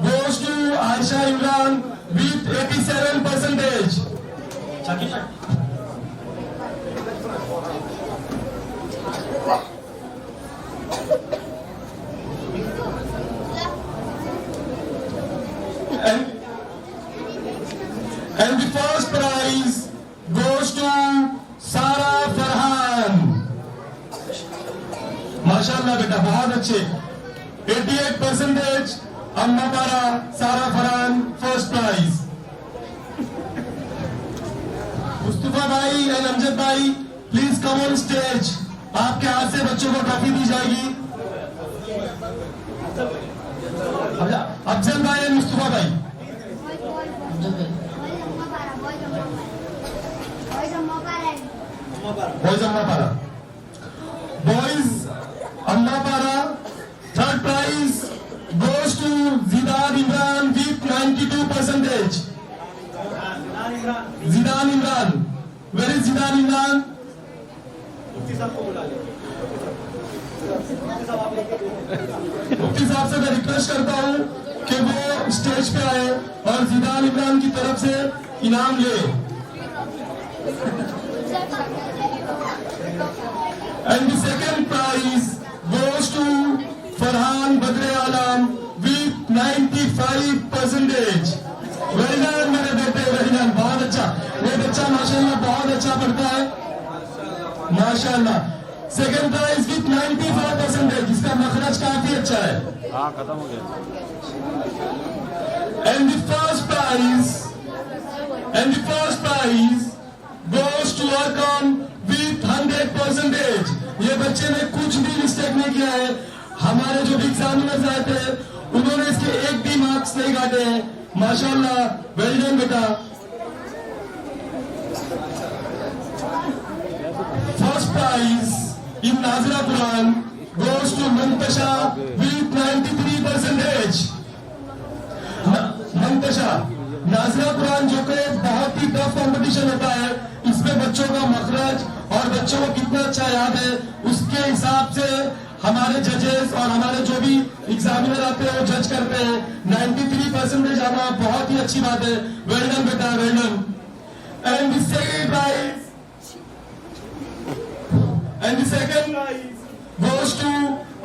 goes to Aisha Imran with 87%. And the first prize goes to Sara Farhan. माशाल्लाह बेटा, बहुत अच्छे। 88%। अम्मा पारा, सारा फरहान, फर्स्ट प्राइज। मुस्तफा भाई एंड अमजद भाई, प्लीज कम ऑन स्टेज। आपके हाथ से बच्चों को ट्रॉफी दी जाएगी। अफजल भाई एंड मुस्तफा भाई। बॉयज अम्मा पारा, बॉयज अम्मा पारा। Third prize goes to Zidan Imran with 92%. Zidan Imran, where is Zidan Imran? मुफ्ती साहब से मैं रिक्वेस्ट करता हूँ कि वो स्टेज पे आए और जिदान इमरान की तरफ से इनाम ले। And the second prize goes to Farhan Badre Alam with 95%. Very done मेरे बेटे, वेरी डन, बहुत अच्छा। ये बच्चा माशाल्लाह बहुत अच्छा पढ़ता है, माशाल्लाह। सेकंड प्राइज विथ 95%, जिसका मखरज काफी अच्छा है। हाँ, खत्म हो गया। And the first prize goes to Arkan with 100%. ये बच्चे ने कुछ भी मिस्टेक नहीं किया है। हमारे जो एग्जामिनर्स आए थे उन्होंने इसके एक भी मार्क्स नहीं काटे हैं, माशाल्लाह, वेल डन बेटा। फर्स्ट प्राइज इन नाज़िरा कुरान goes to Muntasha with 93%. Muntasha नाज़िरा कुरान जो कि बहुत ही टफ कंपटीशन होता है, इसमें बच्चों का मखरज और बच्चों को कितना अच्छा याद है उसके हिसाब से हमारे जजेस और हमारे जो भी एग्जामिनर आते हैं वो जज करते हैं। 93% आना बहुत ही अच्छी बात है। वेल डन बेटा, well done. And the second prize goes to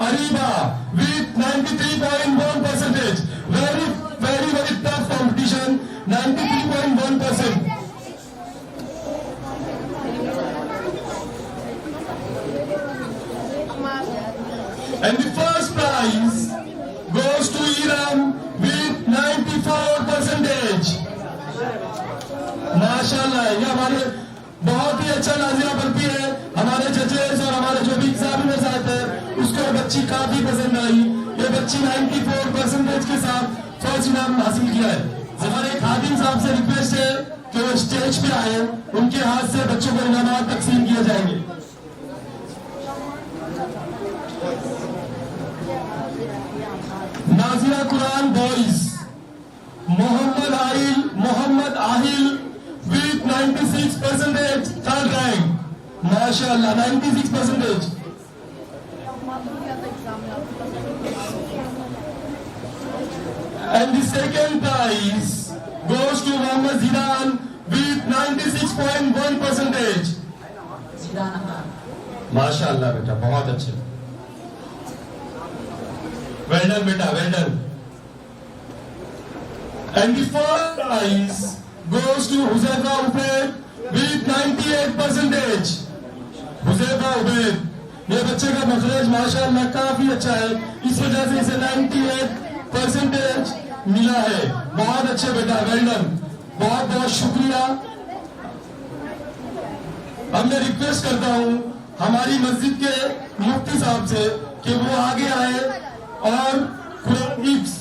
Ariba with 93.1%. Very tough competition. 93.1%. to Iram with 94%. माशाल्लाह, ये हमारे बहुत ही अच्छा नाज़िरा पढ़ती है। हमारे जजेस और हमारे जो भी एग्जामिनर्स आते हैं उसको बच्ची काफी पसंद आई। ये बच्ची 94% के साथ फर्स्ट इनाम हासिल किया है। हमारे खादिम साहब से रिक्वेस्ट है कि वो स्टेज पे आए, उनके हाथ से बच्चों को इनाम तकसीम किए जाएंगे। नाज़िरा कुरान boys Mohammad Aahil with 96%, third rank. माशाल्लाह, 96%. And the second prize goes to Mohammad Zidane with 96.1%. जिदान Khan. माशाल्लाह बेटा, बहुत अच्छे। Well done बेटा, well done. And the first prize goes to Huzaifa Ubaid with 98%. Huzaifa Ubaid, ये बच्चे का मखरज माशाअल्लाह काफी अच्छा है, इस वजह से इसे 98% मिला है। बहुत अच्छे बेटा, वेल डन, बहुत बहुत शुक्रिया। अब मैं रिक्वेस्ट करता हूँ हमारी मस्जिद के मुफ्ती साहब से कि वो आगे आए और कुरान हिफ्ज़,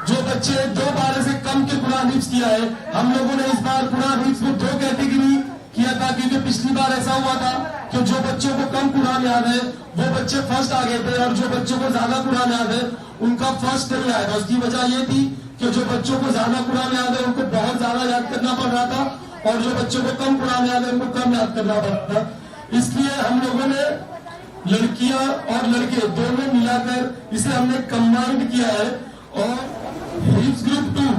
जो बच्चे 2 पारे से कम के कुरान हिफ्ज़ किया है, हम लोगों ने इस बार कुरान हिफ्ज़ में 2 कैटेगरी किया था, क्योंकि पिछली बार ऐसा हुआ था कि जो बच्चों को कम कुरान याद है वो बच्चे फर्स्ट आ गए थे, और जो बच्चों को ज्यादा कुरान याद है उनका फर्स्ट नहीं आया था। उसकी वजह ये थी कि जो बच्चों को ज्यादा कुरान याद है उनको बहुत ज्यादा याद करना पड़ रहा था, और जो बच्चों को कम कुरान याद है उनको कम याद करना पड़ रहा था। इसलिए हम लोगों ने लड़कियां और लड़के दोनों मिलाकर इसे हमने कंबाइंड किया है, और हिफ्ज़ ग्रुप 2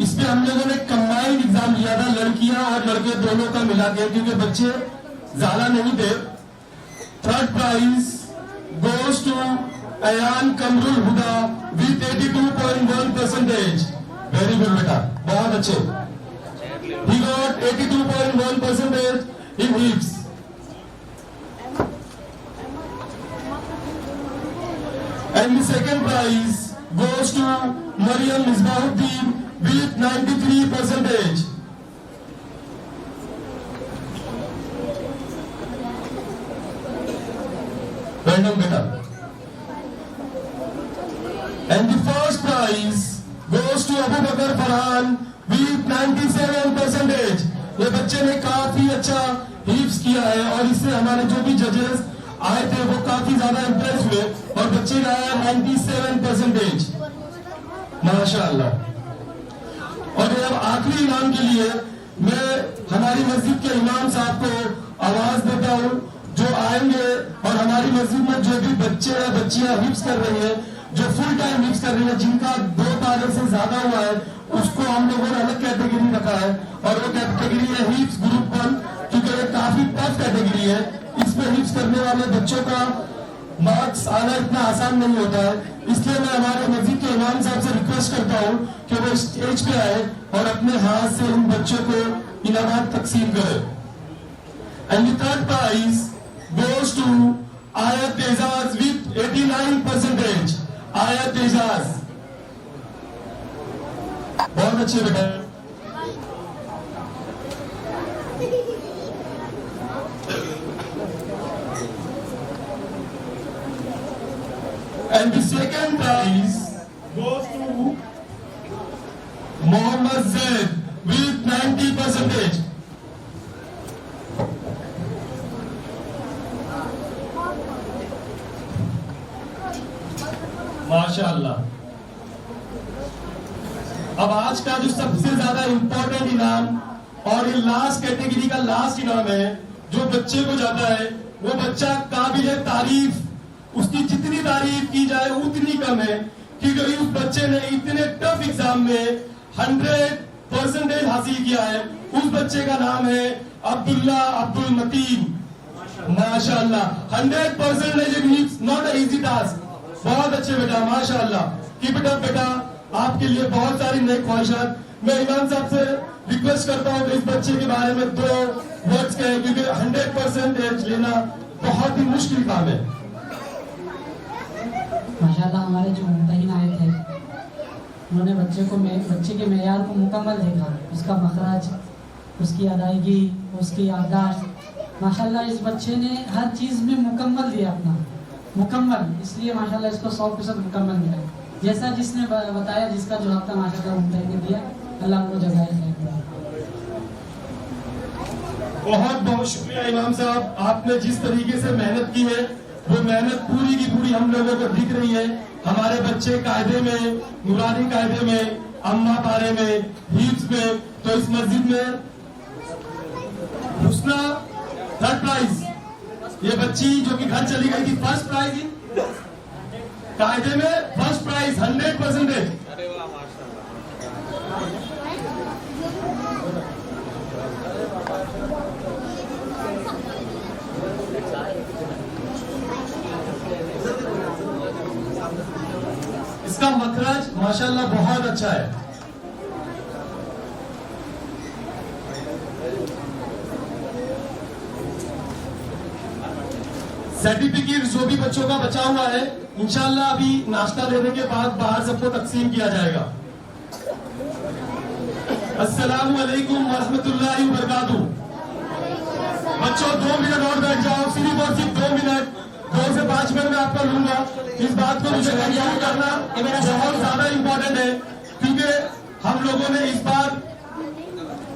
इसमें हम लोगों ने कंबाइंड एग्जाम लिया था, लड़कियां और लड़के दोनों का मिला के, क्योंकि बच्चे ज्यादा नहीं थे। Third prize goes to Ayan Qamrul Huda with 82.1%। Very good बेटा, बहुत अच्छे। He got 82.1% in HIPS. And the second prize goes to Maryam Misbahuddin with 93%. Well done, beta. And the first prize goes to Abu Bakr Farhan with 97%. ये बच्चे ने काफी अच्छा हिफ्ज़ किया है, और इससे हमारे जो भी जजेस आए थे वो काफी ज्यादा इम्प्रेस हुए, और बच्चे का आया 97%। माशाअल्लाह। और अब आखिरी इनाम के लिए मैं हमारी मस्जिद के इमाम साहब को आवाज देता हूँ, जो आएंगे और हमारी मस्जिद में जो भी बच्चे या बच्चियां हिफ्ज़ कर रही हैं, जो फुल टाइम हिफ्ज़ कर रही है, जिनका 2 पारे से ज्यादा हुआ है, उसको हम लोगों ने अलग कैटेगरी रखा है, और वो कैटेगरी है हिफ्ज़ ग्रुप 1, क्योंकि ये काफी टफ कैटेगरी है। इसमें हिफ्ज़ करने वाले बच्चों का मार्क्स आना इतना आसान नहीं होता है, इसलिए मैं हमारे मस्जिद के इमाम साहब से रिक्वेस्ट करता हूँ कि वो स्टेज पे आए और अपने हाथ से उन बच्चों को इनामात तकसीम करें। And the third prize goes to Ayat Ejaz with 89%। आयत एजाज, बहुत अच्छे बेटा। And the second prize goes to Mohammad Zaid with 90%. माशाअल्लाह। अब आज का जो सबसे ज्यादा इंपॉर्टेंट इनाम और ये लास्ट कैटेगरी का लास्ट इनाम है, जो बच्चे को जाता है, वो बच्चा काबिल तारीफ, उसकी जितनी तारीफ की जाए उतनी कम है, क्योंकि उस बच्चे ने इतने टफ एग्जाम में 100% हासिल किया है। उस बच्चे का नाम है अब्दुल्ला अब्दुल मतीन। माशाअल्लाह, 100% नॉट अ इजी टास्क। बहुत अच्छे बेटा, माशाअल्लाह। कीप इट अप बेटा, आपके लिए बहुत सारी नई ख्वाहिशात। मैं इमाम साहब से रिक्वेस्ट करता हूँ कि इस बच्चे के बारे में 2 वर्ड्स कहें, क्योंकि 100% लेना बहुत ही मुश्किल काम है। माशाल्लाह, हमारे जो मुमतहिन आए थे उन्होंने बच्चे के मेयार को मुकम्मल देखा, उसका मखराज, उसकी अदायगी, उसकी याददाश्त। माशाल्लाह इस बच्चे ने हर चीज़ में मुकम्मल दिया अपना, मुकम्मल, इसलिए माशाल्लाह इसको 100% मुकम्मल मिला। जैसा जिसने बताया, जिसका जवाब था माशाल्लाह उम्मीद ने दिया, अल्लाह को जज़ाए खैर दे। बहुत बहुत शुक्रिया इमाम साहब, आपने जिस तरीके से मेहनत की है वो मेहनत पूरी की पूरी हम लोगों को दिख रही है। हमारे बच्चे कायदे में, नूरानी कायदे में, अम्मा पारे में, हिफ्ज में, तो इस मस्जिद में हुस्ना 3rd प्राइज, ये बच्ची जो कि घर चली गई थी, 1st प्राइज कायदे में, 1st प्राइज 100%। इसका मखराज माशाल्लाह बहुत अच्छा है। सर्टिफिकेट जो भी बच्चों का बचा हुआ है, इंशाल्लाह अभी नाश्ता लेने के बाद बाहर सबको तकसीम किया जाएगा। अस्सलामु अलैकुम वरहमतुल्लाहि वबरकातुहू। बच्चों 2 मिनट और बैठ जाओ, सिर्फ और सिर्फ 2 मिनट, 2 से 5 मिनट में आपका लूंगा। इस बात को मुझे कंफर्म करना बहुत ज्यादा इम्पोर्टेंट है, क्योंकि हम लोगों ने इस बार,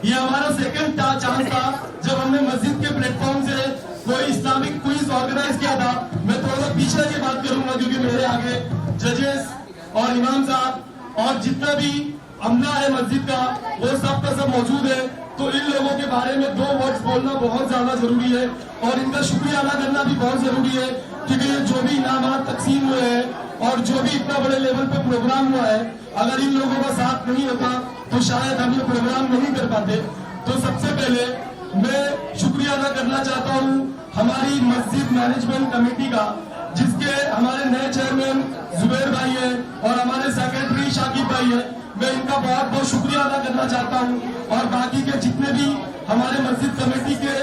ये हमारा 2nd चांस था जब हमने मस्जिद के प्लेटफॉर्म से कोई इस्लामिक क्विज ऑर्गेनाइज किया था। मैं थोड़ा पीछे की बात करूंगा क्योंकि मेरे आगे जजेस और इमाम साहब और जितना भी अमला है मस्जिद का, वो सब का सब मौजूद है। तो इन लोगों के बारे में 2 वर्ड्स बोलना बहुत ज्यादा जरूरी है और इनका शुक्रिया अदा करना भी बहुत जरूरी है, क्योंकि ये जो भी इनामात तकसीम हुए हैं और जो भी इतना बड़े लेवल पे प्रोग्राम हुआ है, अगर इन लोगों का साथ नहीं होता तो शायद हम ये प्रोग्राम नहीं कर पाते। तो सबसे पहले मैं शुक्रिया अदा करना चाहता हूँ हमारी मस्जिद मैनेजमेंट कमेटी का, जिसके हमारे नए चेयरमैन जुबैर भाई है और हमारे सेक्रेटरी शाकिब भाई है। मैं इनका बहुत बहुत शुक्रिया अदा करना चाहता हूँ और बाकी के जितने भी हमारे मस्जिद कमेटी के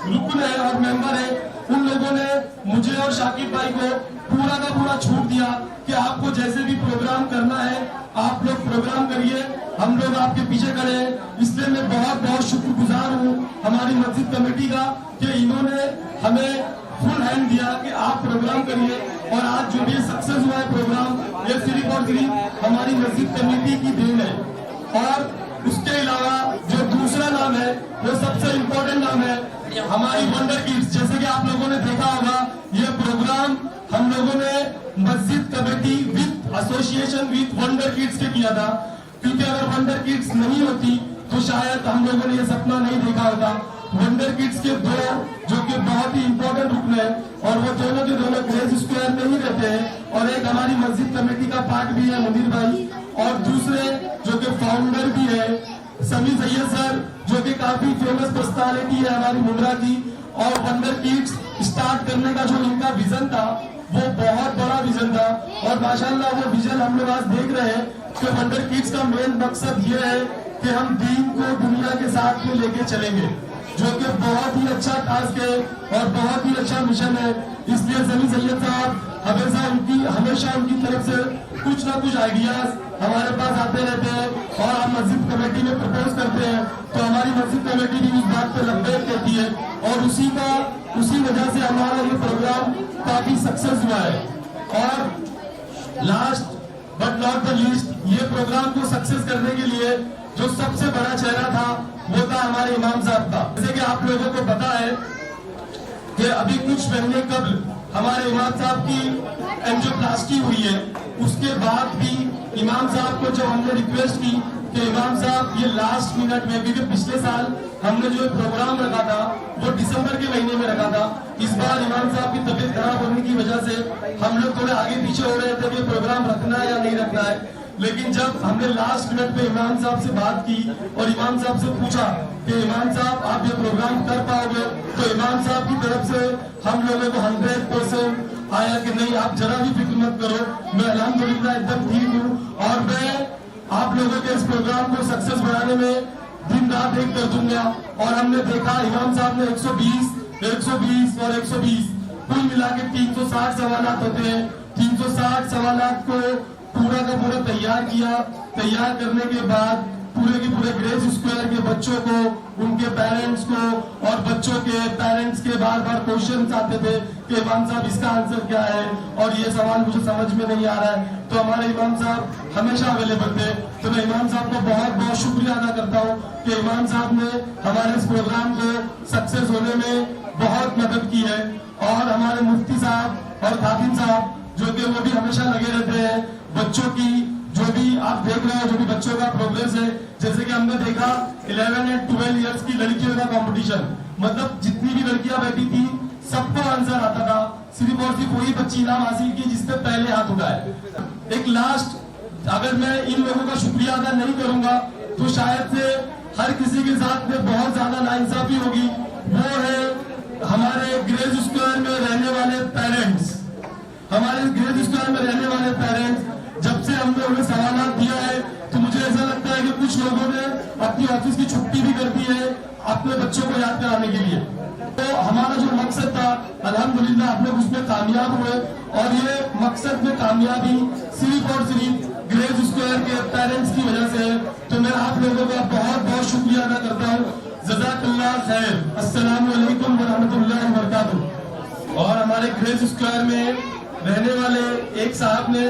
रुकन है और मेंबर है, उन लोगों ने मुझे और शाकिब भाई को पूरा का पूरा छूट दिया कि आपको जैसे भी प्रोग्राम करना है आप लोग प्रोग्राम करिए, हम लोग आपके पीछे खड़े हैं। इसलिए मैं बहुत बहुत शुक्रगुजार हूँ हमारी मस्जिद कमेटी का कि इन्होंने हमें फुल हैंड दिया कि आप प्रोग्राम करिए। और आज जो भी सक्सेस हुआ है प्रोग्राम, ये सिर्फ और सिर्फ हमारी मस्जिद कमेटी की देन है। और उसके अलावा जो दूसरा नाम है वो सबसे इम्पोर्टेंट नाम है हमारी वंडर किड्स। जैसे कि आप लोगों ने देखा होगा, ये प्रोग्राम हम लोगों ने मस्जिद committee with association with wonder kids के किया था, क्योंकि अगर वंडर किड्स नहीं होती तो शायद हम लोगों ने ये सपना नहीं देखा होता। वंडर किड्स के 2 जो कि बहुत ही इंपॉर्टेंट रुकन है और वो दोनों के दोनों ग्रेज स्क्वायर में ही रहते हैं, और एक हमारी मस्जिद कमेटी का पार्ट भी है मुनीर भाई, और दूसरे जो कि फाउंडर भी है समी सैयद सर, जो कि काफी फेमस पर्सनालिटी है हमारी मुंद्रा की। और वंडर किड्स स्टार्ट करने का जो इनका विजन था वो बहुत बड़ा विजन था, और माशाल्लाह वो विजन हम लोग आज देख रहे हैं कि वंडर किड्स का मेन मकसद ये है कि हम दीन को दुनिया के साथ में लेके चलेंगे, जो कि बहुत ही अच्छा टास्क है और बहुत ही अच्छा मिशन है। इसलिए समी सैयद साहब हमेशा उनकी तरफ से कुछ ना कुछ आइडियाज हमारे पास आते रहते हैं और हम मस्जिद कमेटी में प्रपोज करते हैं, तो हमारी मस्जिद कमेटी भी उस बात पे लब्बैक कहती है और उसी वजह से हमारा ये प्रोग्राम काफी सक्सेस हुआ है। और last but not the least, ये प्रोग्राम को सक्सेस करने के लिए जो सबसे बड़ा चेहरा था वो था हमारे इमाम साहब का। जैसे कि आप लोगों को पता है कि अभी कुछ महीने कबल हमारे इमाम साहब की एंजियोप्लास्टी हुई है, उसके बाद भी इमाम साहब को जब हमने रिक्वेस्ट की कि इमाम साहब ये लास्ट मिनट में, क्योंकि पिछले साल हमने जो प्रोग्राम रखा था वो दिसंबर के महीने में रखा था, इस बार इमाम साहब की तबीयत खराब होने की वजह से हम लोग थोड़े आगे पीछे हो रहे थे कि प्रोग्राम रखना है या नहीं रखना है। लेकिन जब हमने लास्ट मिनट पे इमाम साहब से बात की और इमाम साहब से पूछा कि इमाम साहब आप ये प्रोग्राम कर पाओगे, तो इमाम साहब की तरफ से हम लोगों को 100% आया कि नहीं आप जरा भी फिक्र मत करो, मैं अल्हम्दुलिल्लाह एकदम ठीक हूँ और मैं आप लोगों के इस प्रोग्राम को सक्सेस बनाने में दिन रात एक कर दूंगा। और हमने देखा इमाम साहब ने 120 और 120 कुल मिला के 360 सवालात होते हैं। 360 सवालात को पूरा का पूरा तैयार किया। तैयार करने के बाद पूरे के पूरे ग्रेस स्क्वायर के बच्चों को, उनके पेरेंट्स को और बच्चों के पेरेंट्स के बार बार क्वेश्चन आते थे कि इमाम साहब इसका आंसर क्या है और ये सवाल मुझे समझ में नहीं आ रहा है। तो हमारे इमाम साहब हमेशा अवेलेबल थे। तो मैं इमाम साहब को बहुत बहुत शुक्रिया अदा करता हूँ कि इमाम साहब ने हमारे इस प्रोग्राम को सक्सेस होने में बहुत मदद की है। और हमारे मुफ्ती साहब और खातिन साहब जो कि वो भी हमेशा लगे रहते हैं बच्चों की, जो भी आप देख रहे हो जो भी बच्चों का प्रोग्रेस है। जैसे कि हमने देखा 11 एंड 12 इयर्स की लड़कियों का कंपटीशन, मतलब जितनी भी लड़कियां बैठी थी सबको आंसर आता था, सिर्फ और सिर्फ वही बच्ची इनाम हासिल की जिसने पहले हाथ उठाए। एक लास्ट, अगर मैं इन लोगों का शुक्रिया अदा नहीं करूंगा तो शायद से हर किसी के साथ में बहुत ज्यादा नाइंसाफी होगी। वो है हमारे ग्रेस स्क्वायर में रहने वाले पेरेंट्स। हमारे ग्रेस स्क्वायर में रहने वाले पेरेंट्स, जब से हमने उन्हें सवाल दिया है तो मुझे ऐसा लगता है कि कुछ लोगों ने अपनी ऑफिस की छुट्टी भी कर दी है अपने बच्चों को याद कराने के लिए। तो हमारा जो मकसद था अल्हम्दुलिल्लाह हम लोग उसमें कामयाब हुए। और ये मकसद में कामयाबी सिर्फ और सिर्फ ग्रेस स्क्वायर के पेरेंट्स की वजह से है। तो मैं आप लोगों का बहुत बहुत शुक्रिया अदा करता हूँ। जज़ाकल्लाह खैर। अस्सलामु अलैकुम व रहमतुल्लाहि व बरकातुहू। और हमारे ग्रेस स्क्वायर में रहने वाले एक साहब ने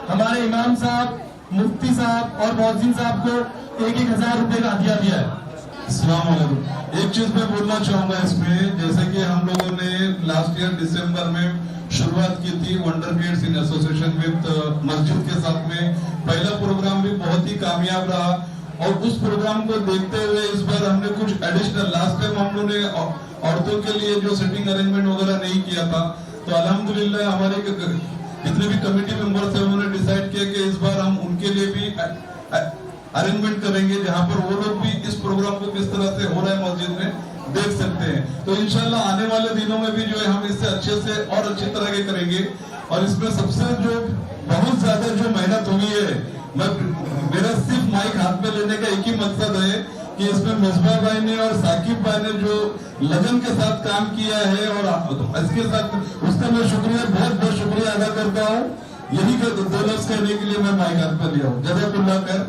हमारे इमाम साहब, मुफ्ती साहब और मौज़िन साहब को 1,000 रुपए का हदिया दिया है। अस्सलाम वालेकुम। एक चीज मैं बोलना चाहूंगा इसमें, जैसे कि हम लोगों ने लास्ट ईयर दिसंबर में शुरुआत की थी wonder kids in association with मस्जिद के साथ में। पहला प्रोग्राम भी बहुत ही कामयाब रहा और उस प्रोग्राम को देखते हुए इस बार हमने कुछ एडिशनल, लास्ट टाइम हम लोगों ने औरतों के लिए जो सिटिंग अरेंजमेंट वगैरह नहीं किया था, तो अल्हम्दुलिल्लाह हमारे जितने भी कमेटी मेंबर्स हैं उन्होंने डिसाइड किया कि इस बार हम उनके लिए भी अरेंजमेंट करेंगे जहां पर वो लोग भी इस प्रोग्राम को किस तरह से हो रहा है मस्जिद में देख सकते हैं। तो इंशाल्लाह आने वाले दिनों में भी जो है हम इससे अच्छे से और अच्छी तरह के करेंगे। और इसमें सबसे जो बहुत ज्यादा जो मेहनत हुई है, मेरा सिर्फ माइक हाथ में लेने का एक ही मकसद है कि इसमें मिसबा भाई ने और साकिब भाई ने जो लगन के साथ काम किया है और इसके साथ उसका मैं शुक्रिया, बहुत बहुत शुक्रिया अदा करता हूँ। यही दो लफ्ज कहने के लिए मैं माइक हाथ में लिया हूँ। जज़ाकुल्लाह खैर।